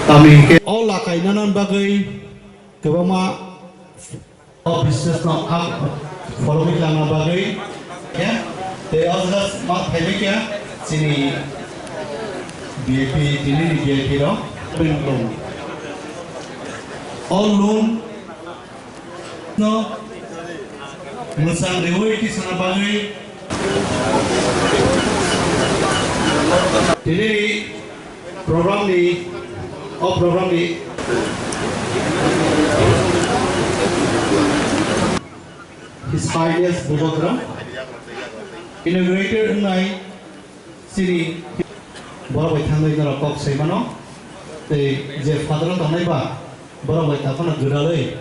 Kami all lakai nanan bagai kebama business no following lama bagai ya they all just mak phele kya sini BAP dini BAP ro loan all loan no musang rewe ki sana bagai dini program ni His 5 years program inaugurated nai siri bora bai thangai na kok seimano te je father tanai ba bora bai takona guralei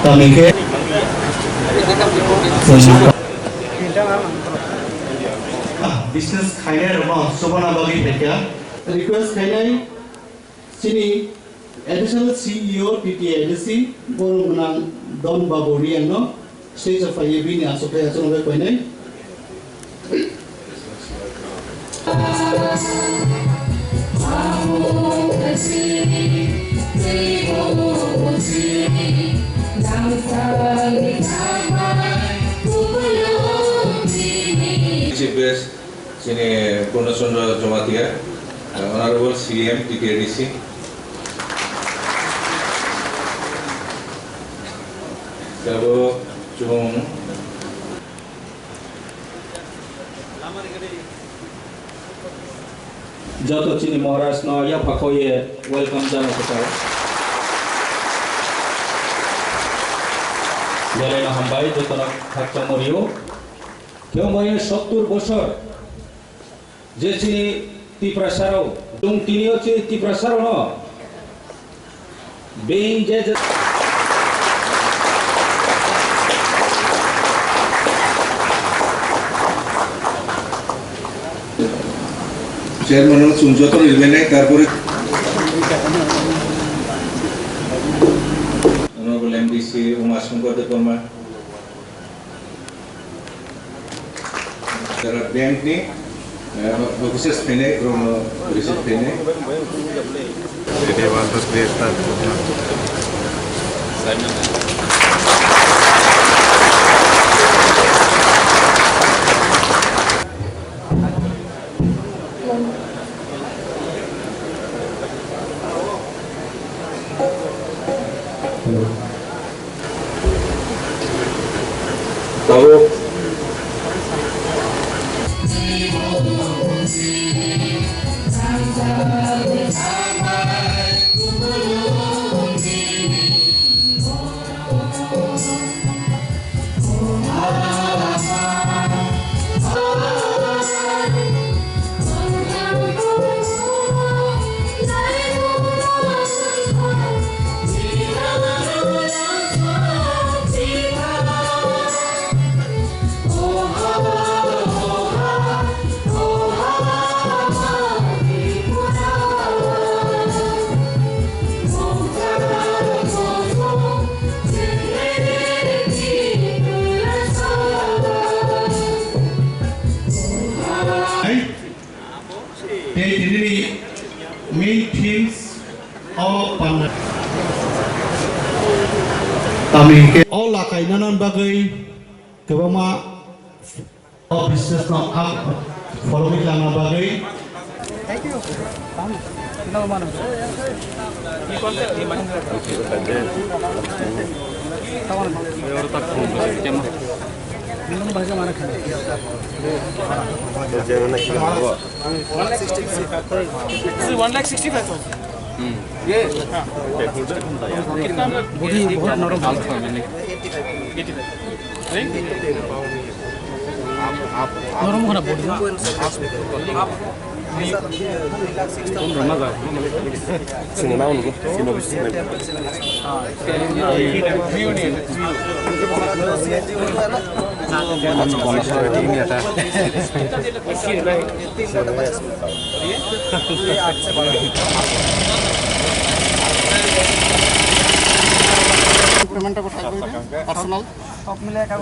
tamike business khaina rama sobana bagi pekya request khainai sini additional CEO TTADC Borunang Don Babori and no stage of Ayabini Asoka Asonova Koine. Chief Guest Sini Purnachandra Jamatia, Honorable CM TTADC. Kalau cung Jatuh sini Maharashtra no ya pakoye welcome jana kita. Jadi na hambai jatuh nak hakka moriyo. Kau moriyo 70 bosor. Jadi sini ti prasaro, cung tinio sini ti prasaro no. Being jadi Chairman Sunjoto Ilmene Corporate Honorable MDC Umasungkar Department There bank ni officers pene from receipt pene They want to create that. Tahu They main themes of Panna. Kami all lakai nanan bagai kebama business no following lama bagai. Thank you. Minum bahasa mana kan? 1,65,000. ये कितना body बहुत नरम हालत है मैंने आप नरम होना बॉडी आप Cinema uनको cinema ini ada. Payment को पर्सनल सब मिले का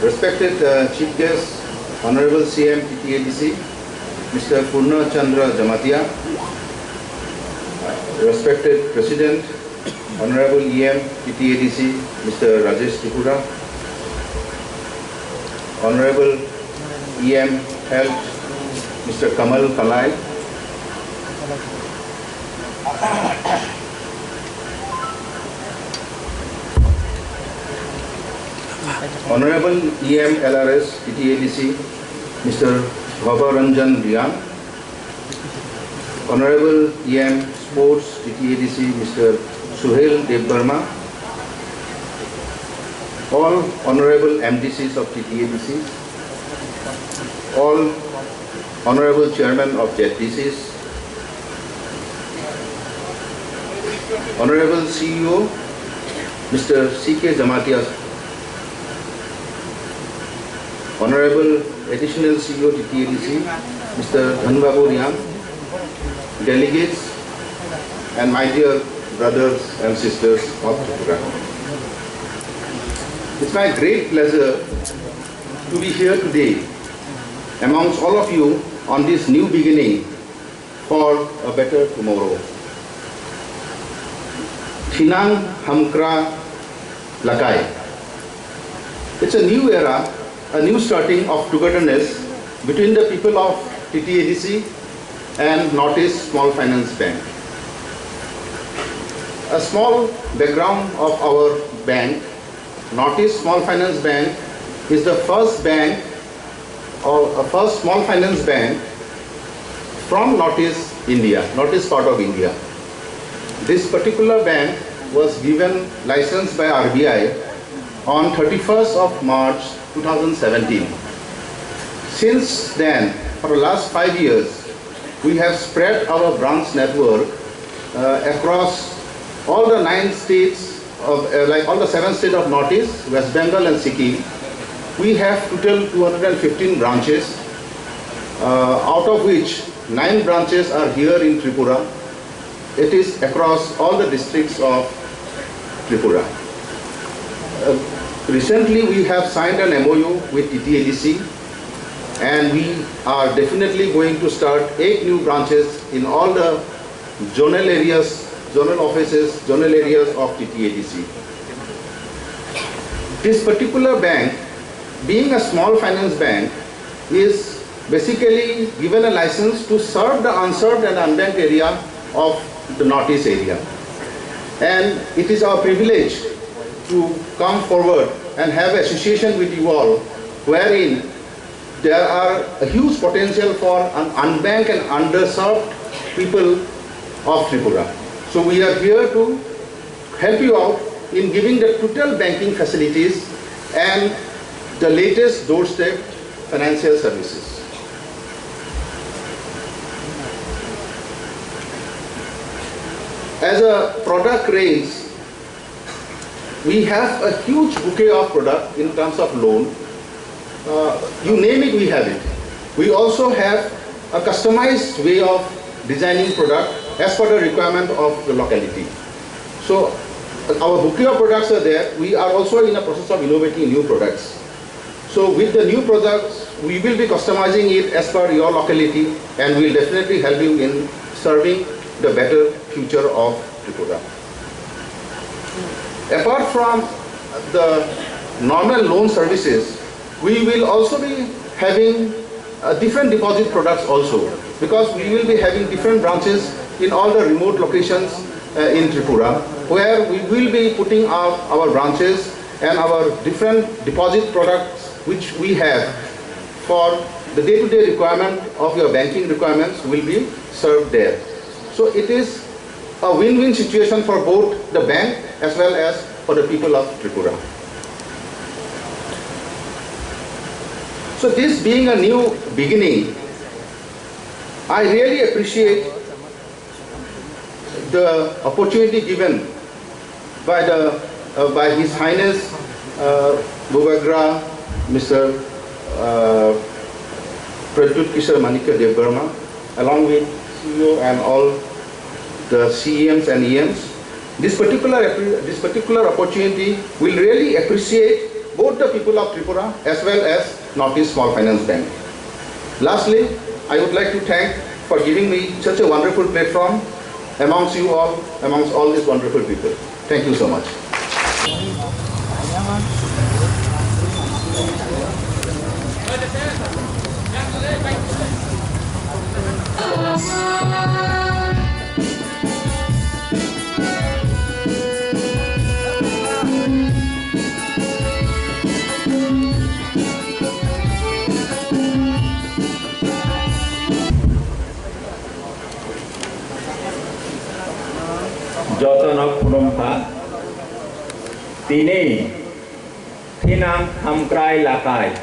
Respected Chief Guest, Honorable CM TTADC, Mr. Purna Chandra Jamatia, respected President, Honorable EM TTADC, Mr. Rajesh Tripura, Honorable EM Health, Mr. Kamal Kalai, Honorable EM LRS TTADC, Mr. Bhavaranjan Riyan, Honorable EM Sports TTADC, Mr. Suhail Devbarma, all Honorable MDCs of TTADCs, all Honorable Chairman of ZDCs, Honorable CEO, Mr. C.K. Jamatia, Honorable Additional CEO TTADC, Mr. Dhanbabu Riyan, delegates, and my dear brothers and sisters of Tripura. It's my great pleasure to be here today amongst all of you on this new beginning for a better tomorrow. Thinang Hamkra Lakai. It's a new era, a new starting of togetherness between the people of TTADC and Northeast Small Finance Bank. A small background of our bank, Northeast Small Finance Bank is the first bank or a first small finance bank from Northeast India, Northeast part of India. This particular bank was given license by RBI on 31st of March 2017. Since then, for the last 5 years, we have spread our branch network across all the 9 states of, like all the 7 states of Northeast, West Bengal and Sikkim. We have total 215 branches, out of which 9 branches are here in Tripura. It is across all the districts of Tripura. Recently, we have signed an MOU with TTADC, and we are definitely going to start 8 new branches in all the zonal areas, zonal offices, zonal areas of TTADC. This particular bank, being a small finance bank, is basically given a license to serve the unserved and unbanked area of the Northeast area. And it is our privilege to come forward and have association with you all, wherein there are a huge potential for unbanked and underserved people of Tripura. So we are here to help you out in giving the total banking facilities and the latest doorstep financial services. As a product range, we have a huge bouquet of product in terms of loan. You name it, we have it. We also have a customized way of designing product as per the requirement of the locality. So our bouquet of products are there. We are also in the process of innovating new products. So with the new products, we will be customizing it as per your locality, and we will definitely help you in serving the better future of Tripura. Apart from the normal loan services, we will also be having different deposit products also, because we will be having different branches in all the remote locations in Tripura, where we will be putting our branches and our different deposit products which we have for the day-to-day requirement of your banking requirements will be served there. So it is a win-win situation for both the bank as well as for the people of Tripura. So this being a new beginning, I really appreciate the opportunity given by His Highness Bhubagra, Mr. Pradyut Kishore Manikya Dev Burma, along with CEO and all the CEMs and EMs. This particular opportunity will really appreciate both the people of Tripura as well as Northeast Small Finance Bank. Lastly, I would like to thank for giving me such a wonderful platform amongst you all, amongst all these wonderful people. Thank you so much. Jotono Kurumpa Tini Tinam Hamkrai Lakai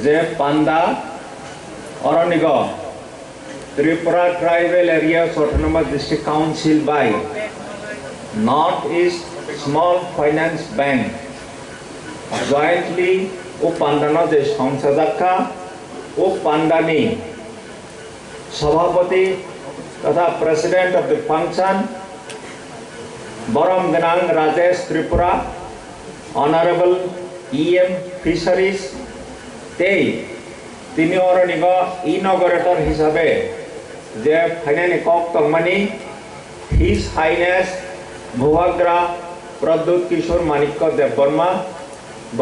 Je Panda Oronigo Tripura Tribal Area Autonomous District Council by Northeast Small Finance Bank jointly Upandano Je Samsadaka Upandani Sabhapati तथा President of the function Baram Ganang Rajesh Tripura, Honorable EM Fisheries, তিনি অরণিগ inaugurator হিসাবে যে finally কক তংমানি His Highness Bhubagra Pradyut Kishore Manikya Dev Burma ব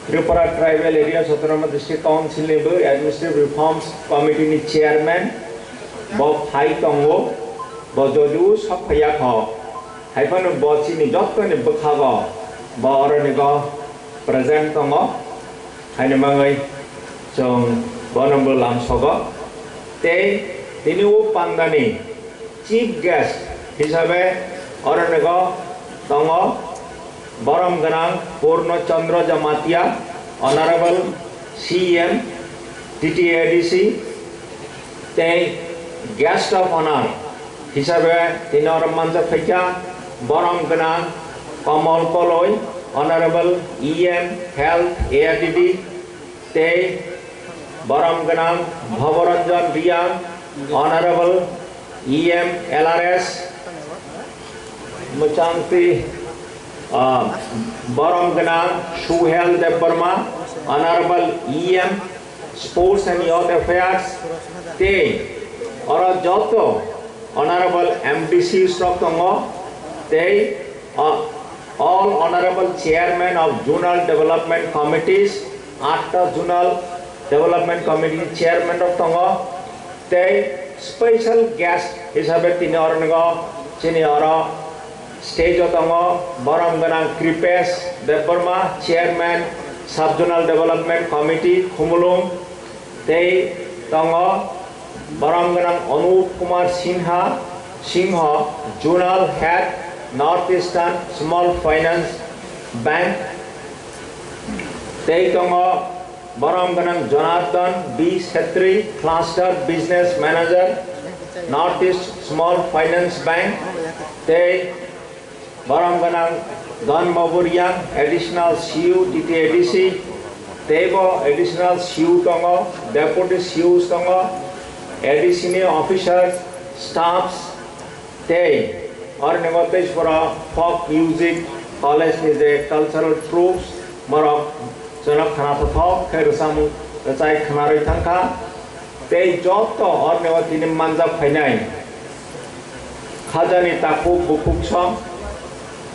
Tripura Tribal Area Autonomous District Council Administrative Reforms Committee Chairman ব phi তঙ্গো ব যদিও সব ফাইয়া খ হাইফান ব চিনি যতনি বখাগ ব অরণিগ প্রেজেন্ট তঙ্গ হাইনে মাঙ্গই जों बनम्बो लामसग तिनिও पान्दानि चीफ गेस्ट हिसाबै अरण्यग दङ बरम गोनां Purnachandra Jamatia honourable CM TTADC guest of honour हिसाबै तिनि मानजा फैया बरम गोनां Kamal Kalai honourable EM health ARDD Baram Ganang Bhavaranjan Riyan, Honorable EM LRS, Muchanti Baram Ganang Shuhel Dev Burma, Honorable EM Sports and Youth Affairs, Ora Joto, Honorable MDC Stoktongo, all Honorable Chairman of Zonal Development Committees, Atta Zonal Development Committee Chairman of Tongo, special guest hisabe tini oranigo chini ora stage of Tongo, Baram Ganang Kripesh Dev Burma, Chairman Sub-Zonal Development Committee, Khumulung, Tongo, Baram Ganang Anup Kumar Sinha, Zonal Head, Northeastern Small Finance Bank, Tongo, Baram Ganang Jonathan B. Setri, Cluster Business Manager, Northeast Small Finance Bank, Baram Ganang Gan Maburian, Additional CU TTADC, Tebo Additional CU Tongo, Deputy CU Tongo, Additional Officers, Staffs, or negotiate for a folk music, college is a cultural troops, Marok. Janab khana to thok khairu samu chai khana roi thangka joto or newa tini manja phainai khajani taku bukuk song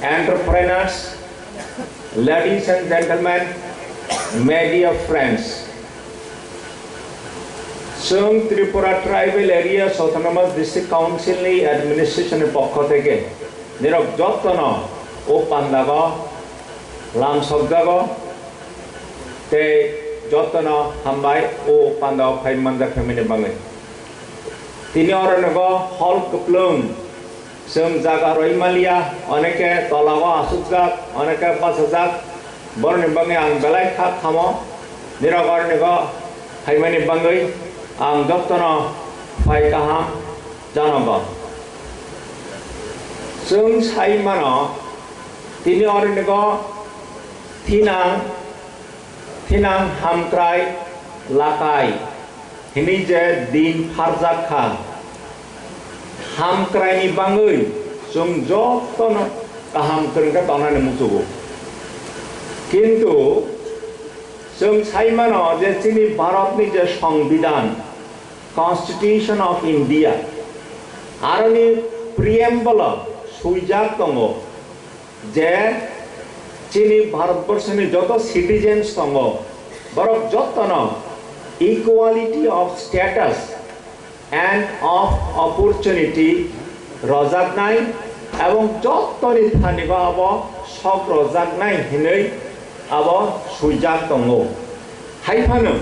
entrepreneurs, ladies and gentlemen, media friends, Sung Tripura Tribal Area Autonomous District Council ni administration pokho theke nirok joto no o pandago lam sogdago Jotana Hambai O Panda Paimanda Family Bangai. Tinioranego Hulk Plum, Sum Zaga Roimalia, Oneke, Tolawa, Asuzak, Oneka Pasazak, Born in Bangai and Belai Hamo, niragar nego haimani bangai ang doktono phai kaham janogo जों साइमानो तिनी अरनिको थिनां हामक्राय लाकाय हिनी जे दिन फारजाखा हामक्रायनि बाङै जों जतनो गाहाम खोरंखा तावनानै मुसुगो किन्तु जों साइमानो जे जोंनि भारतनि जे संविधान कन्स्टिट्यूशन ऑफ इंडिया आरोनि प्रिएम्बल सुइजाक दङ जे जोंनि भारतबर्षनि जत सिटिजेन्स दङ बरक जतनो equality of status and of opportunity रजाकनाय एवं जतनि थानिबा अब सब रजाकनाय हिनै अब सुइजाक दङ हायफानो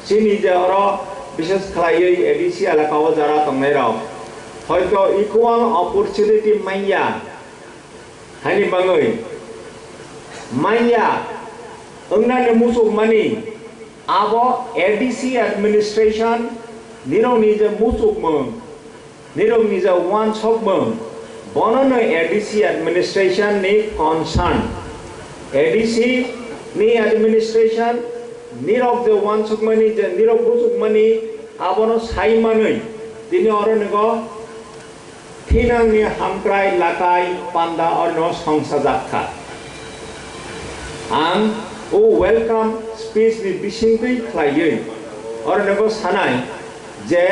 जोंनि जे विशेष खालायै एडिसि एलाकायाव जारा दंनाय राव हयतो इक्वल अपॉर्चुनिटी माइया हानि बाङै माइया अंगनानि मुसुक मानि आबो एडिसि एडमिनिस्ट्रेशन निरंनि जे मुसुक मो निरंनि जे वान सक मो बननो एडिसि एडमिनिस्ट्रेशन नि कंसर्न एडिसि नि एडमिनिस्ट्रेशन निरक जे वान सक मानि जे निरक मुसुक मानि आबोनो साइमानै दिनै अरनिको थिनांनि हामक्राय लाकाय पान्दा अरनो संसाजाखा आं ओ वेलकाम स्पीच नि बिसिंगै खालायै अरनिको सानाय जे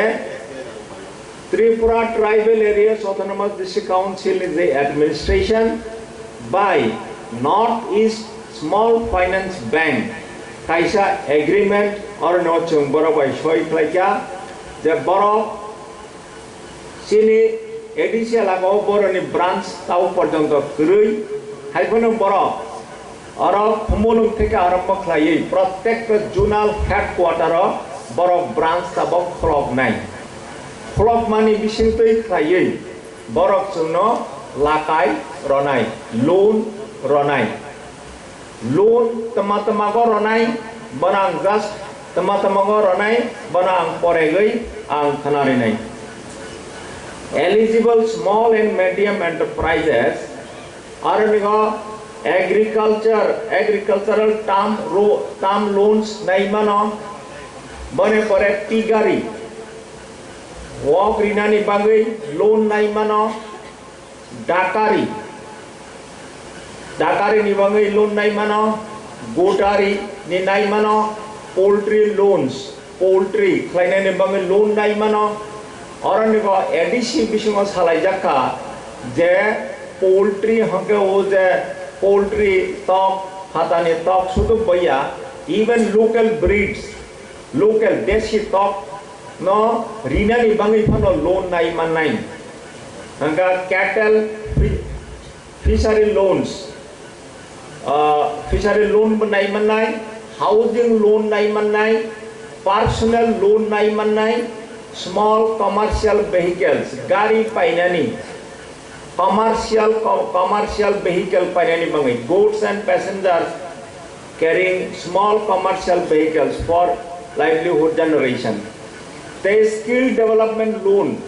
Tripura tribal areas autonomous district council is the administration by North East Small Finance Bank काइसा एग्रीमेंट अरनो जों बर बाय सय खालायया जे बर सिनि एडिसि एलाकायाव बरनि ब्रांच ताव पर्यन्त गरै हायफोनो बर अर खुमुलुं থেকে आरम्भ खालायै प्रत्येक जोनाल हेडक्वार्टर बर ब्रांच ताब खलबनाय खलबमानि बिसिंतै खालायै बरक जोंनो लाकाय रनाय लोन रनाय लोन तमा-तमागो रनाय बनां जस्ट तमा-तमागो रनाय बनां परेगै आं खोनारिनाय eligible small and medium enterprises are agricultural term loans naimano bane pore tigari walk rinani bagai loan naimano dakari ni bagai loan naimano gotari ni naimano poultry loans poultry khlainani bagai loan naimano अरनिको ADC बिसिङाव सालायजाखा जे poultry हंके ओ जे poultry तक हातानि तक सुदु बया इवन लोकल ब्रीड्स लोकल देशी तक न रिनानि बाङै फनो लोन नाय माननाय हंका cattle fishery loans fishery loan बनाय माननाय हाउसिंग लोन नाय माननाय पर्सनल लोन नाय माननाय small commercial vehicles gari painani commercial vehicle painani bangai goods and passengers carrying small commercial vehicles for livelihood generation the skill development loan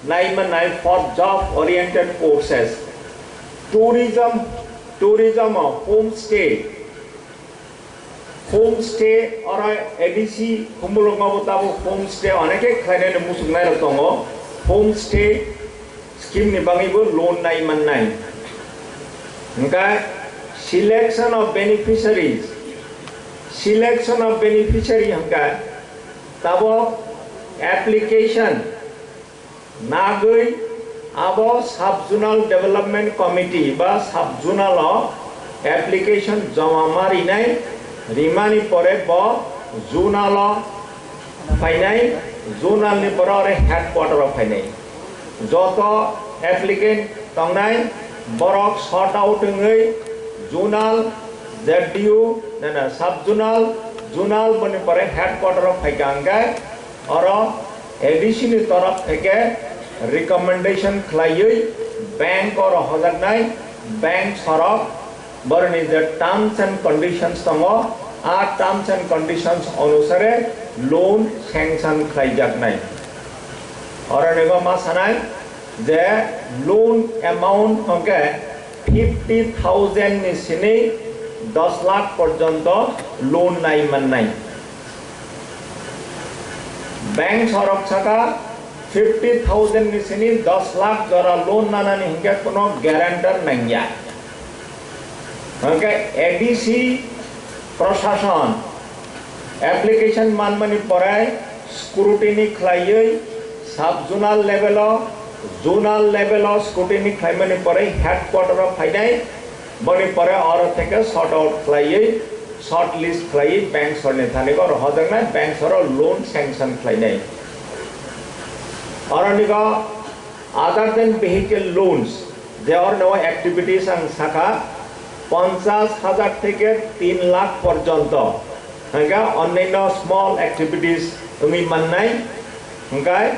naimanai for job oriented courses tourism homestay or ADC खुमुलुंगाव ताबो homestay अनेके खायनानै मुसुकनाय दङ homestay scheme नि बाङैबो loan नाय माननाय ओंका selection of beneficiary हंका Tabo application नागै आबो सब जोनल डेवलपमेंट कमिटी बा सब जोनल एप्लीकेशन जमा मारिनाय रिमानी परे ब जोनाल फाइनाय जोनालनि परे हेडक्वार्टर फाइनाय जत एप्लिकेंट तंनाय बरक शॉर्ट आउट ngै जोनाल जेडीयू ना सब जोनाल बने परे हेडक्वार्टर फाइगांगाय और एडिसि नि तरफ थेके रिकमेंडेशन खलायै बैंक और हजारनाय बैंक सरक बरनि जे टर्म्स एंड कंडीशंस दङ আর টার্মস এন্ড কন্ডিশনস অনুসারে লোন স্যাংশন খাইজাকনাই অরনিগো मा सानाय जे लोन अमाउंट हंके 50,000 नि सिनि 10 लाख पर्यंत लोन नाइ माननाय बैंक सरक छका 50,000 नि सिनि 10 लाख जरा लोन नानानि हंके कोनो ग्यारंटर नंगिया हंके एडीसी प्रशासन एप्लीकेशन मानमानि पराय स्क्रूटिनी खलायै सब जोनल लेवल स्क्रूटिनी खलायमानि पराय हेडक्वार्टर अफ फाइनाय बनि पराय और थेके सॉर्ट आउट खलायै शॉर्ट लिस्ट खलायै बैंक सरनि थानेको रहजंना बैंक सर लोन सैंक्शन खलायनाय और निगा other than vehicle loans there are no activities and शाखा 50,000 থেকে 3 লাখ পর্যন্ত হ্যাঁ অন্যান্য স্মল অ্যাক্টিভিটিস তুমি মাননাই হ্যাঁ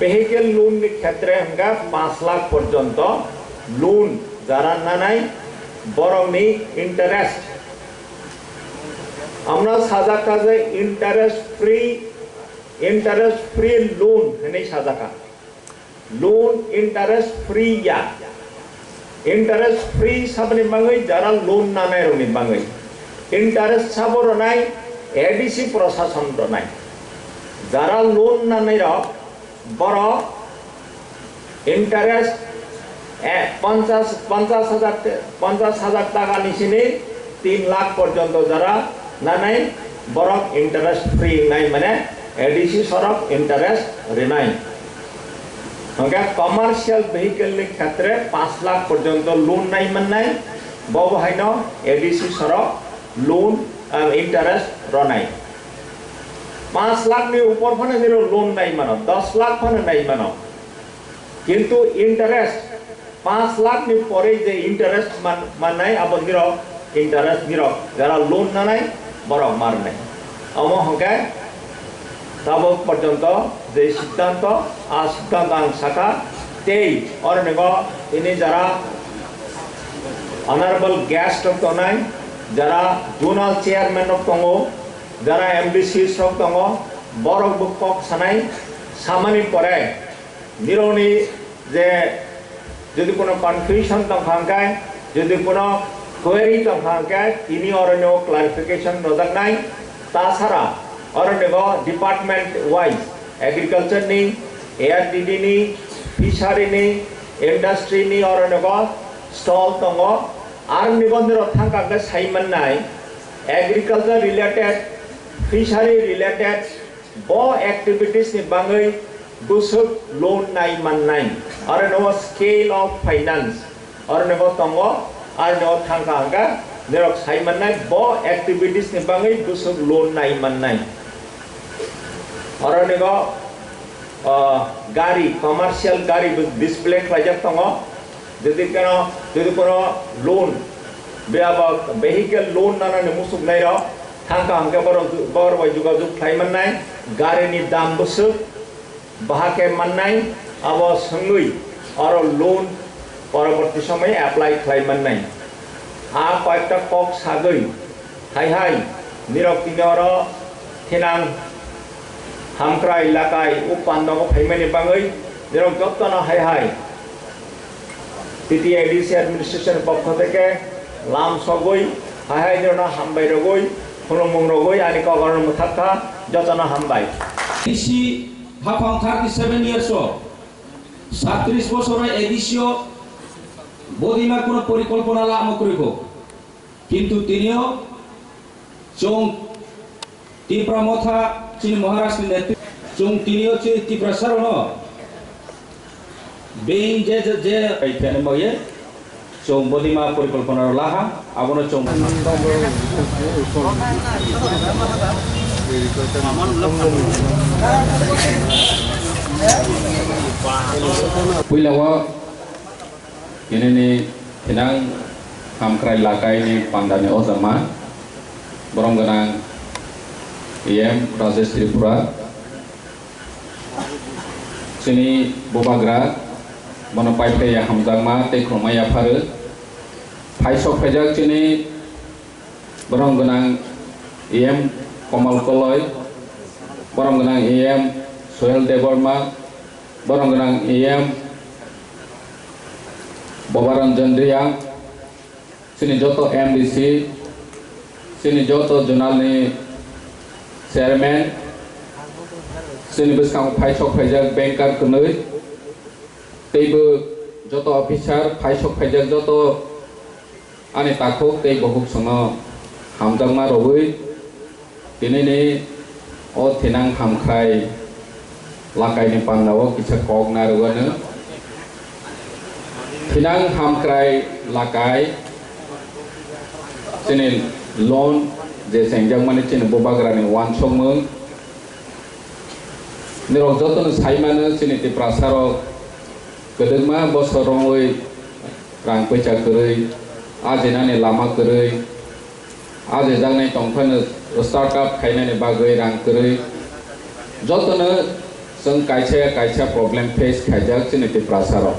vehicle loan এর ক্ষেত্রে হ্যাঁ 5 লাখ পর্যন্ত লোন যারা না নাই বরং নি ইন্টারেস্ট আমরা সাজা কাজে ইন্টারেস্ট फ्री लोन हने साजाका लोन इंटरेस्ट फ्री या इंटरेस्ट फ्री सबने बांगै जरा लोन नानाय रनि बांगै इंटरेस्ट साबो रनाय एडीसी प्रशासन रनाय जरा लोन नानाय र बर इंटरेस्ट 50,000 টাকা নিছিনে 3 লাখ পর্যন্ত যারা নানাই बर इंटरेस्ट फ्री नाय माने एडीसी सरक इंटरेस्ट रेनाय हंगा कमर्शियल वेहिकल नि क्षेत्र 5 लाख पर्यंत लोन नाय माननाय बहायनो एडीसी सरक लोन इंटरेस्ट रनाय 5 लाख नि ऊपर फने जेरो लोन नाय मानो 10 लाख फने नाय मानो किंतु इंटरेस्ट 5 लाख नि परे जे इंटरेस्ट माननाय अब गिरो इंटरेस्ट गिरो जरा लोन नानाय बरक मारनाय अम हंगा तब पर्यंत जे सिद्धांत आ सिद्धांत शाखा तेई और नेगो इनि जरा ऑनरेबल गेस्ट ऑफ तनाय जरा जोनल चेयरमैन ऑफ तंगो जरा एमडीसी ऑफ तंगो बरक बुकक सानाय सामानि परे निरोनि जे যদি কোনো কনফিউশন তংখাঙ্গায় যদি কোনো কোয়েরি তংখাঙ্গায় তিনি অরণ্য ক্লারিফিকেশন নজাকনাই তাছাড়া অরণ্য ডিপার্টমেন্ট ওয়াইজ एग्रीकल्चर नि एआरडीडी नि फिशारी नि इंडस्ट्री नि अरण्य स्टॉल दङ आरो निबन्धन थांखांगा साइमन्नाय एग्रीकल्चर रिलेटेड फिशारी रिलेटेड ब एक्टिविटीज नि बाङै गुसुक लोन नाय माननाय आरो नो स्केल ऑफ फाइनेंस आरो नो दङ आरो नो थांखांगा जेरक साइमन्नाय ब एक्टिविटीज नि बाङै गुसुक लोन नाय माननाय और निगो गाड़ी कमर्शियल गाड़ी डिस्प्ले खाजक दङ जदि कोनो लोन बेयाबा वेहिकल लोन नानानै मुसुकनाय र थांखा हांके बर बाय जुगाजुग खालामनाय गारिनि दाम बुसु बाहाके माननाय अब संगै और लोन परवर्ती समय एप्लाई खालामनाय आ कयटा कक सागै हाय निरक्तिनि और थेनां हामक्रा इलाकाय उपान्दंग फैमानि बाङै जेराव जत्न हाय टीटीआईडीसी एडमिनिस्ट्रेशन पक्ष থেকে लाम सगै हाय जेराव हामबाय रगै खुलुममुं रगै आनि कगरन मुथाखा जतन हामबाय एडीसी हाफां 37 ইয়ার্স 37 বছরের এডিসিও বদিমা কোনো পরিকল্পনা লাম করিকো কিন্তু তিনিও চং তীব্রমথা चीन महाराष्ट्र नेतृत्व चुंग तिनियो ची तिप्रसर न बेइन जे आइथाने मये चुंग बदिमा परिकल्पना लाहा आबनो चुंग पुइलावा इनेने हिनां हामक्राय लाकायनि पांदाने ओजामा बरंगना एम राजेश त्रिपुरा जोंनि बबाग्रा मनपाइफाया हामजामा दैख्रमाया फारो फाइसक फाइजाक जोंनि बरं गोनां EM Komal Koloy, borong genang EM Sohel Deborma, borong genang EM Bobaran Jandriang, sini joto MDC, sini joto jurnal ni chairman, sini beskang paisok pajak banker kenui, teibu joto officer paisok pajak joto ane takuk tei bohuk sono hamjang ma robui, ini ni o tinang hamkrai lakai ni pandawo kisah kog narugana, tinang hamkrai lakai, sini loan je sengjang mani cini bobagra ni wan chongmung, ni rok joto ni saimana sini ti prasaro kedengma bosorongoi rang peca kerei, ajena ni lama kerei, aje jang ni tongpan startup kaina ni bagai rang kerei, joto ni seng kaisa problem face kajak sini ti prasaro,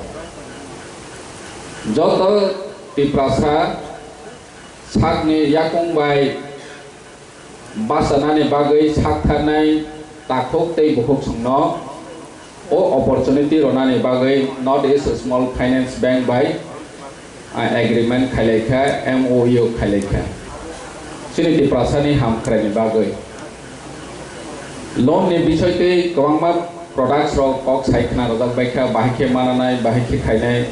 joto ti prasa sak ni yakung bai basana ni bagai sak thanai takuk tei buhuk songno o opportunity rona ni bagai not is a small finance bank by agreement khailekha MOU khailekha sini ti prasani hamkrai ni bagai loan ni bishoy tei kwangma products rok kok saikna rodak baikha bahike mananai bahike khainai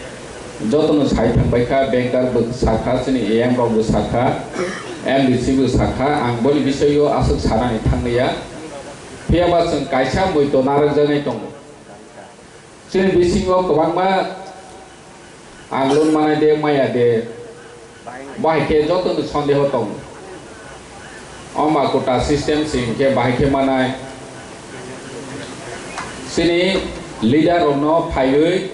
jotono saithang baikha banker bu sakha sini AM rok bu sakha MDC bu sakha ang boni bisoyo asuk sarani thangniya phiaba sung kaisa moito narak jangai tong sini bisingo kwangma ang loan manai de maya de bahike jotono sondeho tong oma kota system sing ke bahike manai sini leader ono phaioi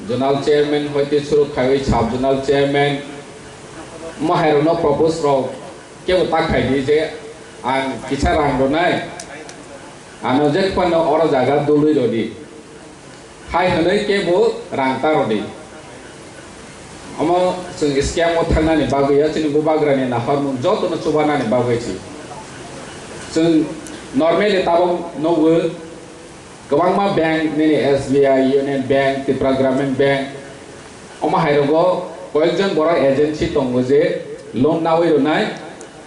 zonal chairman hoite suru khai sub zonal chairman maharono propose ro ke uta khai di je ang kisa rang ro nai ano je pano oro jaga dului ro di khai hanai ke bo rang ta ro di amo sung scam o thangna ni bagai ya chini bubagra ni na harmu joto no chubana ni bagai chi sung normally tabong no go Kawangma bank ni SBI Union Bank Tripura Gramin Bank oma hairogo koekjon boro agency tongo je loan nawi ronai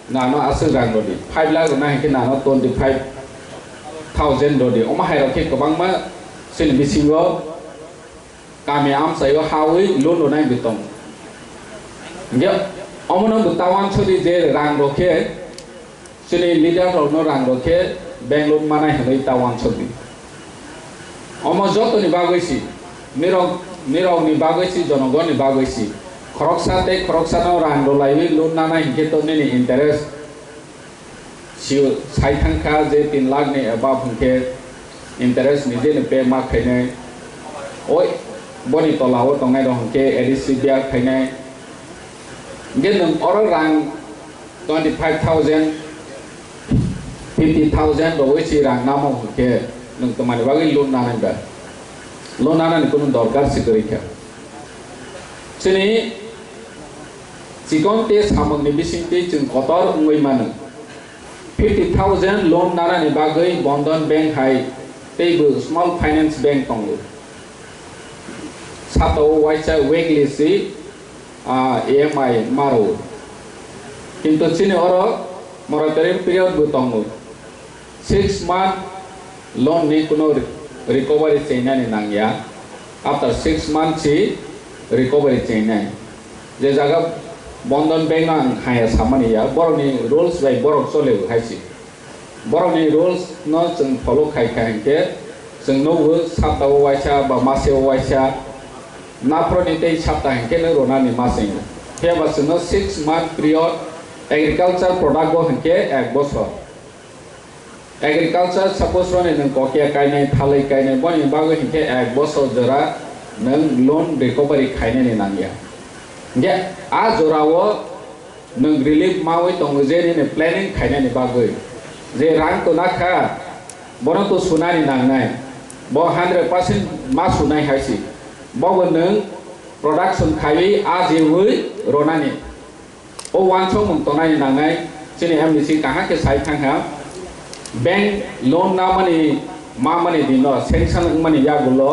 nano asuk rang rodi 5 lakh ronai ke nano 25,000 rodi oma hairoke kawangma sin bisingo kami am sayo hawi loan ronai bitong nge omono butawan chodi je rang roke sini leader no rang roke bank loan manai hanai tawan chodi Omo joto ni bagoisi, mirong ni bagoisi, jonogon ni bagoisi. Koroksa no rando laiwi loan nana hingketo ni interest. Siu saithang ka je 3 lakh ni above hingke interest nije ni pay mark khaine. Oi boni tolawo tongai do hingke ADC bia khaine. Genum oro rang 25,000 50,000 do wisi rang namo hingke. Nung temani bagi loan nana ni kono dorkar sikorika sini sikon te samang ni bising te chung kotor ungoi manu 50,000 loan nana ni bagai Bandhan Bank hai teibu small finance bank tongu sato waisa weekly si EMI maro kintu sini oro moratorium period bu tongu 6 month loan ni kuno recovery chain ni nangya after 6 months si recovery chain ni je jaga Bandhan Bank nang haya samani ya borok ni rules by borok chole haisi borok ni rules no chung follow khai khai ke chung no sapta waisa ba mase waisa na pro ni tei sapta ke no rona ni masing he ba no 6 month period agriculture product go hanke ek bosor agriculture suppose run in kokia kaine thalai kaine boni bago hinke ek bosor jora nang loan recovery khaine ni nangya nge a jorawo nang relief mawi tong je ni planning khaine ni bago je rang to nakha bono to sunani nangnai bo 100% ma sunai haisi bo nang production khai a je wi ronani o wan chong mong tonai nangai चीनी MDC कहाँ के side थांग है bank loan ना money मा money दिनो sanction money या गुलो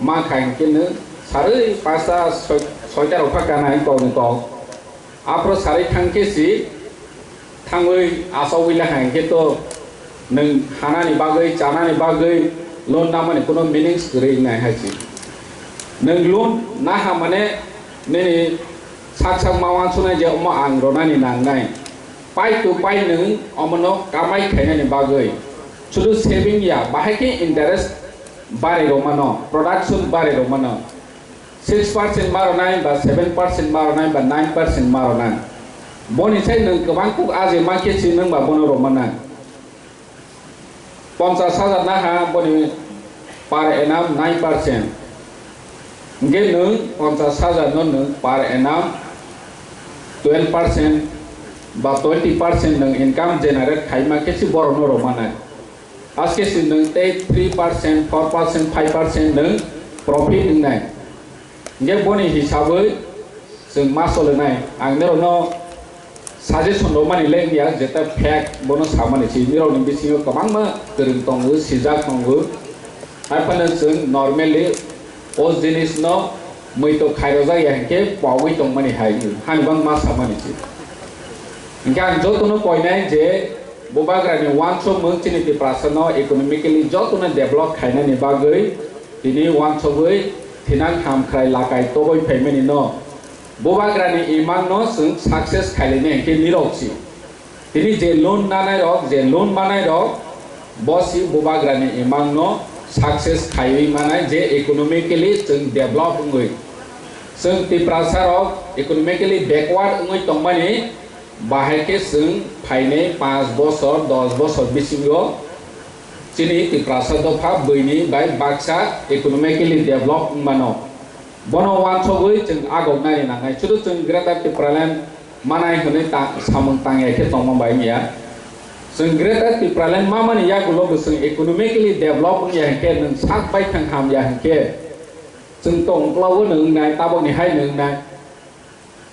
मा खाएं के न सारे पासा सोचा रुपा करना है कौन को आप रो सारे थांग के सी थांगोई आसावी लहां के तो नंग हाना नि बागै चाना नि बागै लोन ना मनी कोनो मीनिंग्स करे नहीं है सी नंग लोन ना हा मने ने साक मावान सुनाय जे अमा आं रोनानि नांनाय पाइ टु पाइ नों अमनो कामाय खायनानि बागै शुद्ध सेविंग या बाहाय के इंटरेस्ट बारे रोमानो प्रोडक्शन बारे रोमानो 6% मारनाय बा 7% मारनाय बा 9% मारनाय बनि साइ नों गोबां कुक आजे माके सि नों बा बनो रोमाना 50,000 ना हा बनि पार एनाम 9% गे नों 50,000 नों पार एनाम 12% बा 20% नों इनकम जेनरेट खाइमा केसि बरनो रोमाना आज के सिन नों 3%, 4%, 5% नों प्रॉफिट नाय गे बनि हिसाबै जों मा सोलनाय आंनो नो साजेसन रो मानि लेंगिया जेता फैक्ट बनो सामानि सि मिरावनि बिसिङाव गोबां मा गोरों दङो सिजाक दङो आफानो जों नर्मेली ओस जिनिस न मैतो खाइरो जाया के पावै दं मानि हायो हानबां मा सामानि सि इनका जतनो पयनाय जे बोबाग्रानि वान सो मोंचिनि ति प्रासनो इकोनॉमिकली जतनो डेभलप खाइनानि बागै दिनि वान सोबै थिनां खामख्राय लागाय तबै फैमेनि न बोबाग्रानि इमान न जों सक्सेस खाइलेने के निरौसि दिनि जे लोन नानाय रक जे लोन बानाय रक बसि बोबाग्रानि इमान न सक्सेस खाइ मानाय जे इकोनॉमिकली जों डेभलप ngै जों ति प्रासारक इकोनॉमिकली बैकवर्ड ngै तंमानि बाहाय के जों फाइने 5 बছर 10 बছर बिसिङो चिनि ति प्रासाद दफा बैनि बाय बाक्सा इकोनॉमिकली डेभलप मानो बनो वान सबै जों आगौ नाय नाङै सुदु जों ग्रेटर टिप्रालेन्ड मानाय होनै ता सामं तांगे के तंमाबाय मिया जों ग्रेटर टिप्रालेन्ड मा माने या गुलो जों इकोनॉमिकली डेभलप या के नों साक बाय थां हाम या के जों तंक्लावो नों नाय ताबनि हाय नों नाय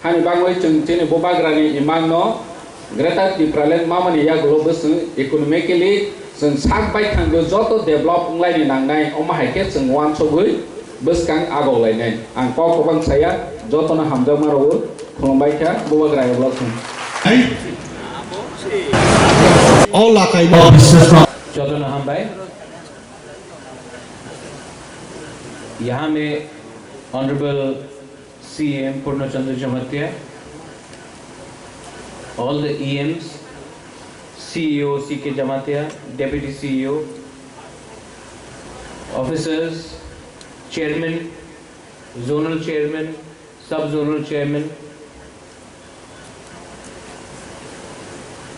हानि बाङै जों चिनि बोबाग्रानि इमान न ग्रेटर टिप्रालेन्ड मा माने या गुलो जों इकोनॉमिकली जों साक बाय थांगो जत डेभलप लायनि नांनाय अमा हायके जों वान सबै बसकां आगौ लायनाय आं कबां साया जतनो हामजा मारो खुलुमबाय था बोबाग्रायावला जों all lakai business no जतनो हामबाय यहाँ में honourable CM Purnachandra जमतिया all the EMs CEO CK Jamatia Deputy CEO officers chairman zonal chairman sub zonal chairman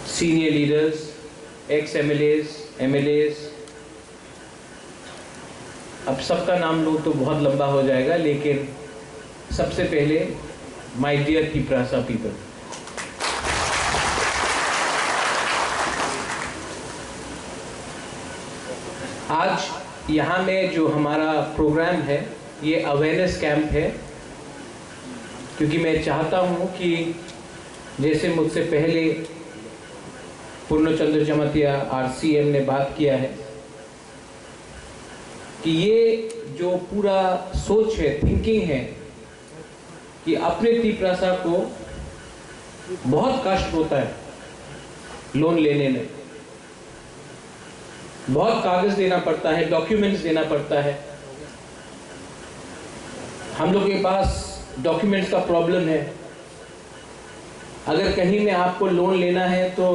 senior leaders ex MLAs अब सबका नाम लूँ तो बहुत लंबा हो जाएगा लेकिन सबसे पहले माय डियर तिप्रासा पीपल आज यहाँ में जो हमारा प्रोग्राम है ये अवेयरनेस कैंप है क्योंकि मैं चाहता हूँ कि जैसे मुझसे पहले पूर्णचंद्र जमतिया RCM ने बात किया है कि ये जो पूरा सोच है थिंकिंग है कि अपने तिप्रासा को बहुत कष्ट होता है लोन लेने में बहुत कागज देना पड़ता है डॉक्यूमेंट्स देना पड़ता है हम लोग के पास डॉक्यूमेंट्स का प्रॉब्लम है अगर कहीं में आपको लोन लेना है तो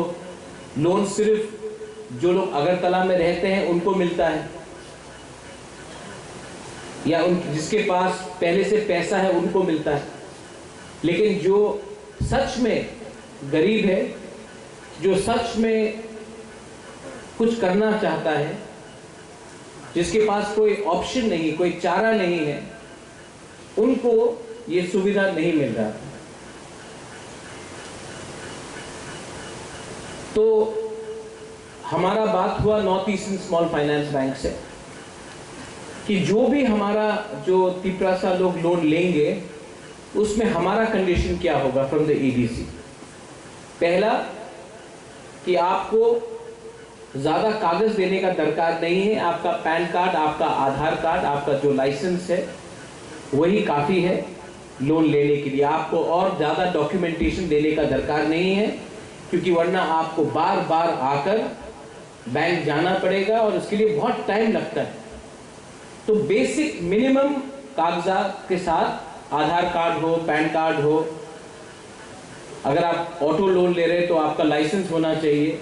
लोन सिर्फ जो लोग अगरतला में रहते हैं उनको मिलता है या उन जिसके पास पहले से पैसा है उनको मिलता है लेकिन जो सच में गरीब है जो सच में कुछ करना चाहता है जिसके पास कोई ऑप्शन नहीं कोई चारा नहीं है उनको ये सुविधा नहीं मिल रहा तो हमारा बात हुआ north Eastern Small Finance bank से कि जो भी हमारा जो तिप्रासा लोग लोन लेंगे उसमें हमारा कंडीशन क्या होगा फ्रॉम द EDC पहला कि आपको ज़्यादा कागज़ देने का दरकार नहीं है। आपका पैन कार्ड, आपका आधार कार्ड, आपका जो लाइसेंस है वही काफ़ी है लोन लेने के लिए। आपको और ज़्यादा डॉक्यूमेंटेशन देने का दरकार नहीं है, क्योंकि वरना आपको बार बार आकर बैंक जाना पड़ेगा और उसके लिए बहुत टाइम लगता है। तो बेसिक मिनिमम कागजात के साथ आधार कार्ड हो, पैन कार्ड हो, अगर आप ऑटो लोन ले रहे हैं तो आपका लाइसेंस होना चाहिए।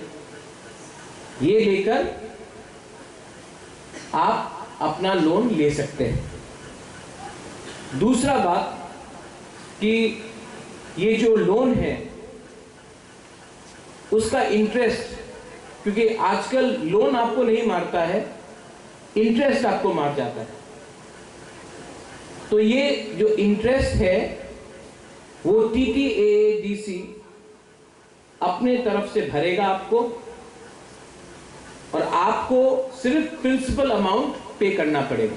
ये लेकर आप अपना लोन ले सकते हैं। दूसरा बात कि ये जो लोन है उसका इंटरेस्ट, क्योंकि आजकल लोन आपको नहीं मारता है, इंटरेस्ट आपको मार जाता है। तो ये जो इंटरेस्ट है वो TTAADC अपने तरफ से भरेगा आपको, और आपको सिर्फ प्रिंसिपल अमाउंट पे करना पड़ेगा।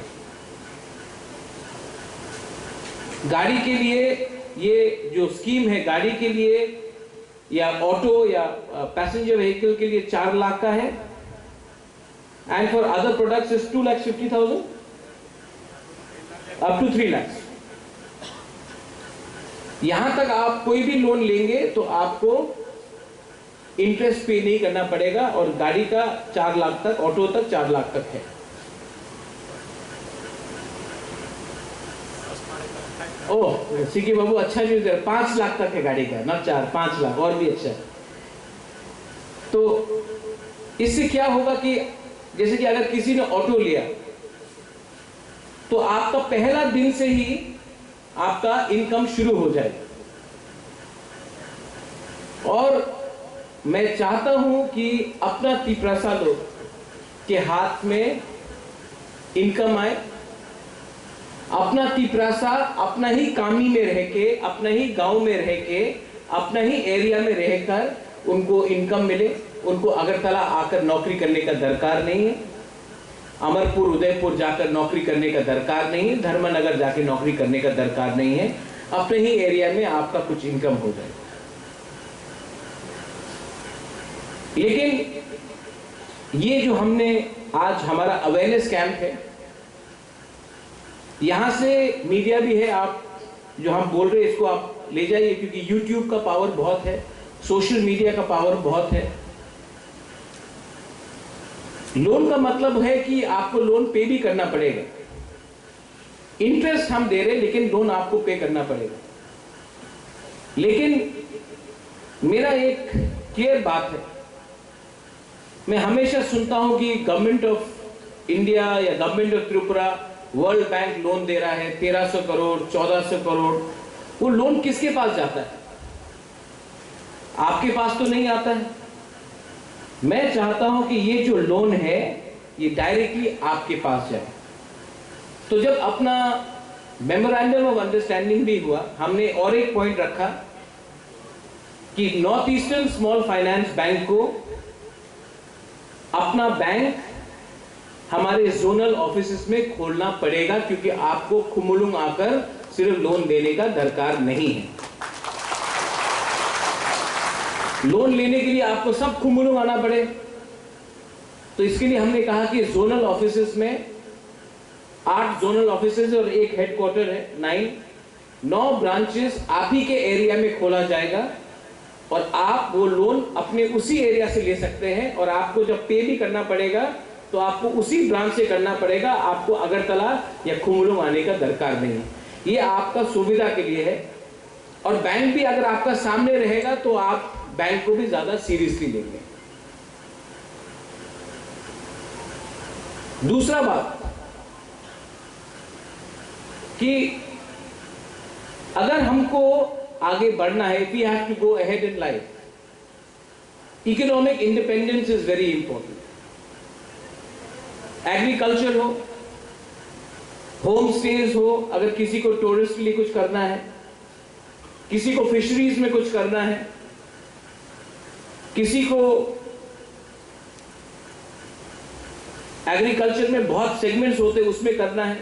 गाड़ी के लिए ये जो स्कीम है, गाड़ी के लिए या ऑटो या पैसेंजर व्हीकल के लिए 4 लाख का है, and for other products is 2,50,000 up to 3 lakh. यहां तक आप कोई भी लोन लेंगे तो आपको इंटरेस्ट पे नहीं करना पड़ेगा, और गाड़ी का 4 लाख तक, ऑटो तक 4 लाख तक है। ओह सिकी बाबू, अच्छा न्यूज़ है, 5 लाख तक है गाड़ी का, ना 4, 5 लाख, और भी अच्छा है। तो इससे क्या होगा कि जैसे कि अगर किसी ने ऑटो लिया तो आपका पहला दिन से ही आपका इनकम शुरू हो जाएगा। और मैं चाहता हूं कि अपना तिपरासा लोग के हाथ में इनकम आए, अपना तिपरासा अपना ही कामी में रह के, अपना ही गांव में रह के, अपना ही एरिया में रहकर उनको इनकम मिले। उनको अगरतला आकर नौकरी करने का दरकार नहीं है, अमरपुर उदयपुर जाकर नौकरी करने का दरकार नहीं है, धर्मनगर जाकर नौकरी करने का दरकार नहीं है। अपने ही एरिया में आपका कुछ इनकम हो जाए। लेकिन ये जो हमने आज हमारा अवेयरनेस कैंप है, यहां से मीडिया भी है, आप जो हम बोल रहे हैं इसको आप ले जाइए, क्योंकि YouTube का पावर बहुत है, सोशल मीडिया का पावर बहुत है। लोन का मतलब है कि आपको लोन पे भी करना पड़ेगा। इंटरेस्ट हम दे रहे हैं लेकिन लोन आपको पे करना पड़ेगा। लेकिन मेरा एक क्लियर बात है, मैं हमेशा सुनता हूं कि गवर्नमेंट ऑफ इंडिया या government of Tripura World Bank loan दे रहा है 1300 करोड़ 1400 करोड़। वो लोन किसके पास जाता है? आपके पास तो नहीं आता है। मैं चाहता हूं कि ये जो लोन है ये डायरेक्टली आपके पास जाए। तो जब अपना मेमोरेंडम ऑफ अंडरस्टैंडिंग भी हुआ, हमने और एक पॉइंट रखा कि north Eastern Small Finance bank को अपना बैंक हमारे जोनल ऑफिसेस में खोलना पड़ेगा, क्योंकि आपको खुमुलुंग आकर सिर्फ लोन देने का दरकार नहीं है। लोन लेने के लिए आपको सब खुमुलुंग आना पड़े। तो इसके लिए हमने कहा कि जोनल ऑफिसेस में 8 जोनल ऑफिसेस और एक हेडक्वार्टर है, 9 ब्रांचेस आप ही के एरिया में खोला जाएगा, और आप वो लोन अपने उसी एरिया से ले सकते हैं। और आपको जब पे भी करना पड़ेगा तो आपको उसी ब्रांच से करना पड़ेगा, आपको अगरतला या खुमुलुंग आने का दरकार नहीं है। ये आपका सुविधा के लिए है। और बैंक भी अगर आपका सामने रहेगा तो आप बैंक को भी ज्यादा सीरियसली लेंगे। दूसरा बात कि अगर हमको आगे बढ़ना है, we have to go ahead in life, economic independence is very important. Agriculture हो, होम स्टेज हो, अगर किसी को टूरिस्ट के लिए कुछ करना है, किसी को फिशरीज में कुछ करना है, किसी को एग्रीकल्चर में बहुत सेगमेंट्स होते हैं उसमें करना है,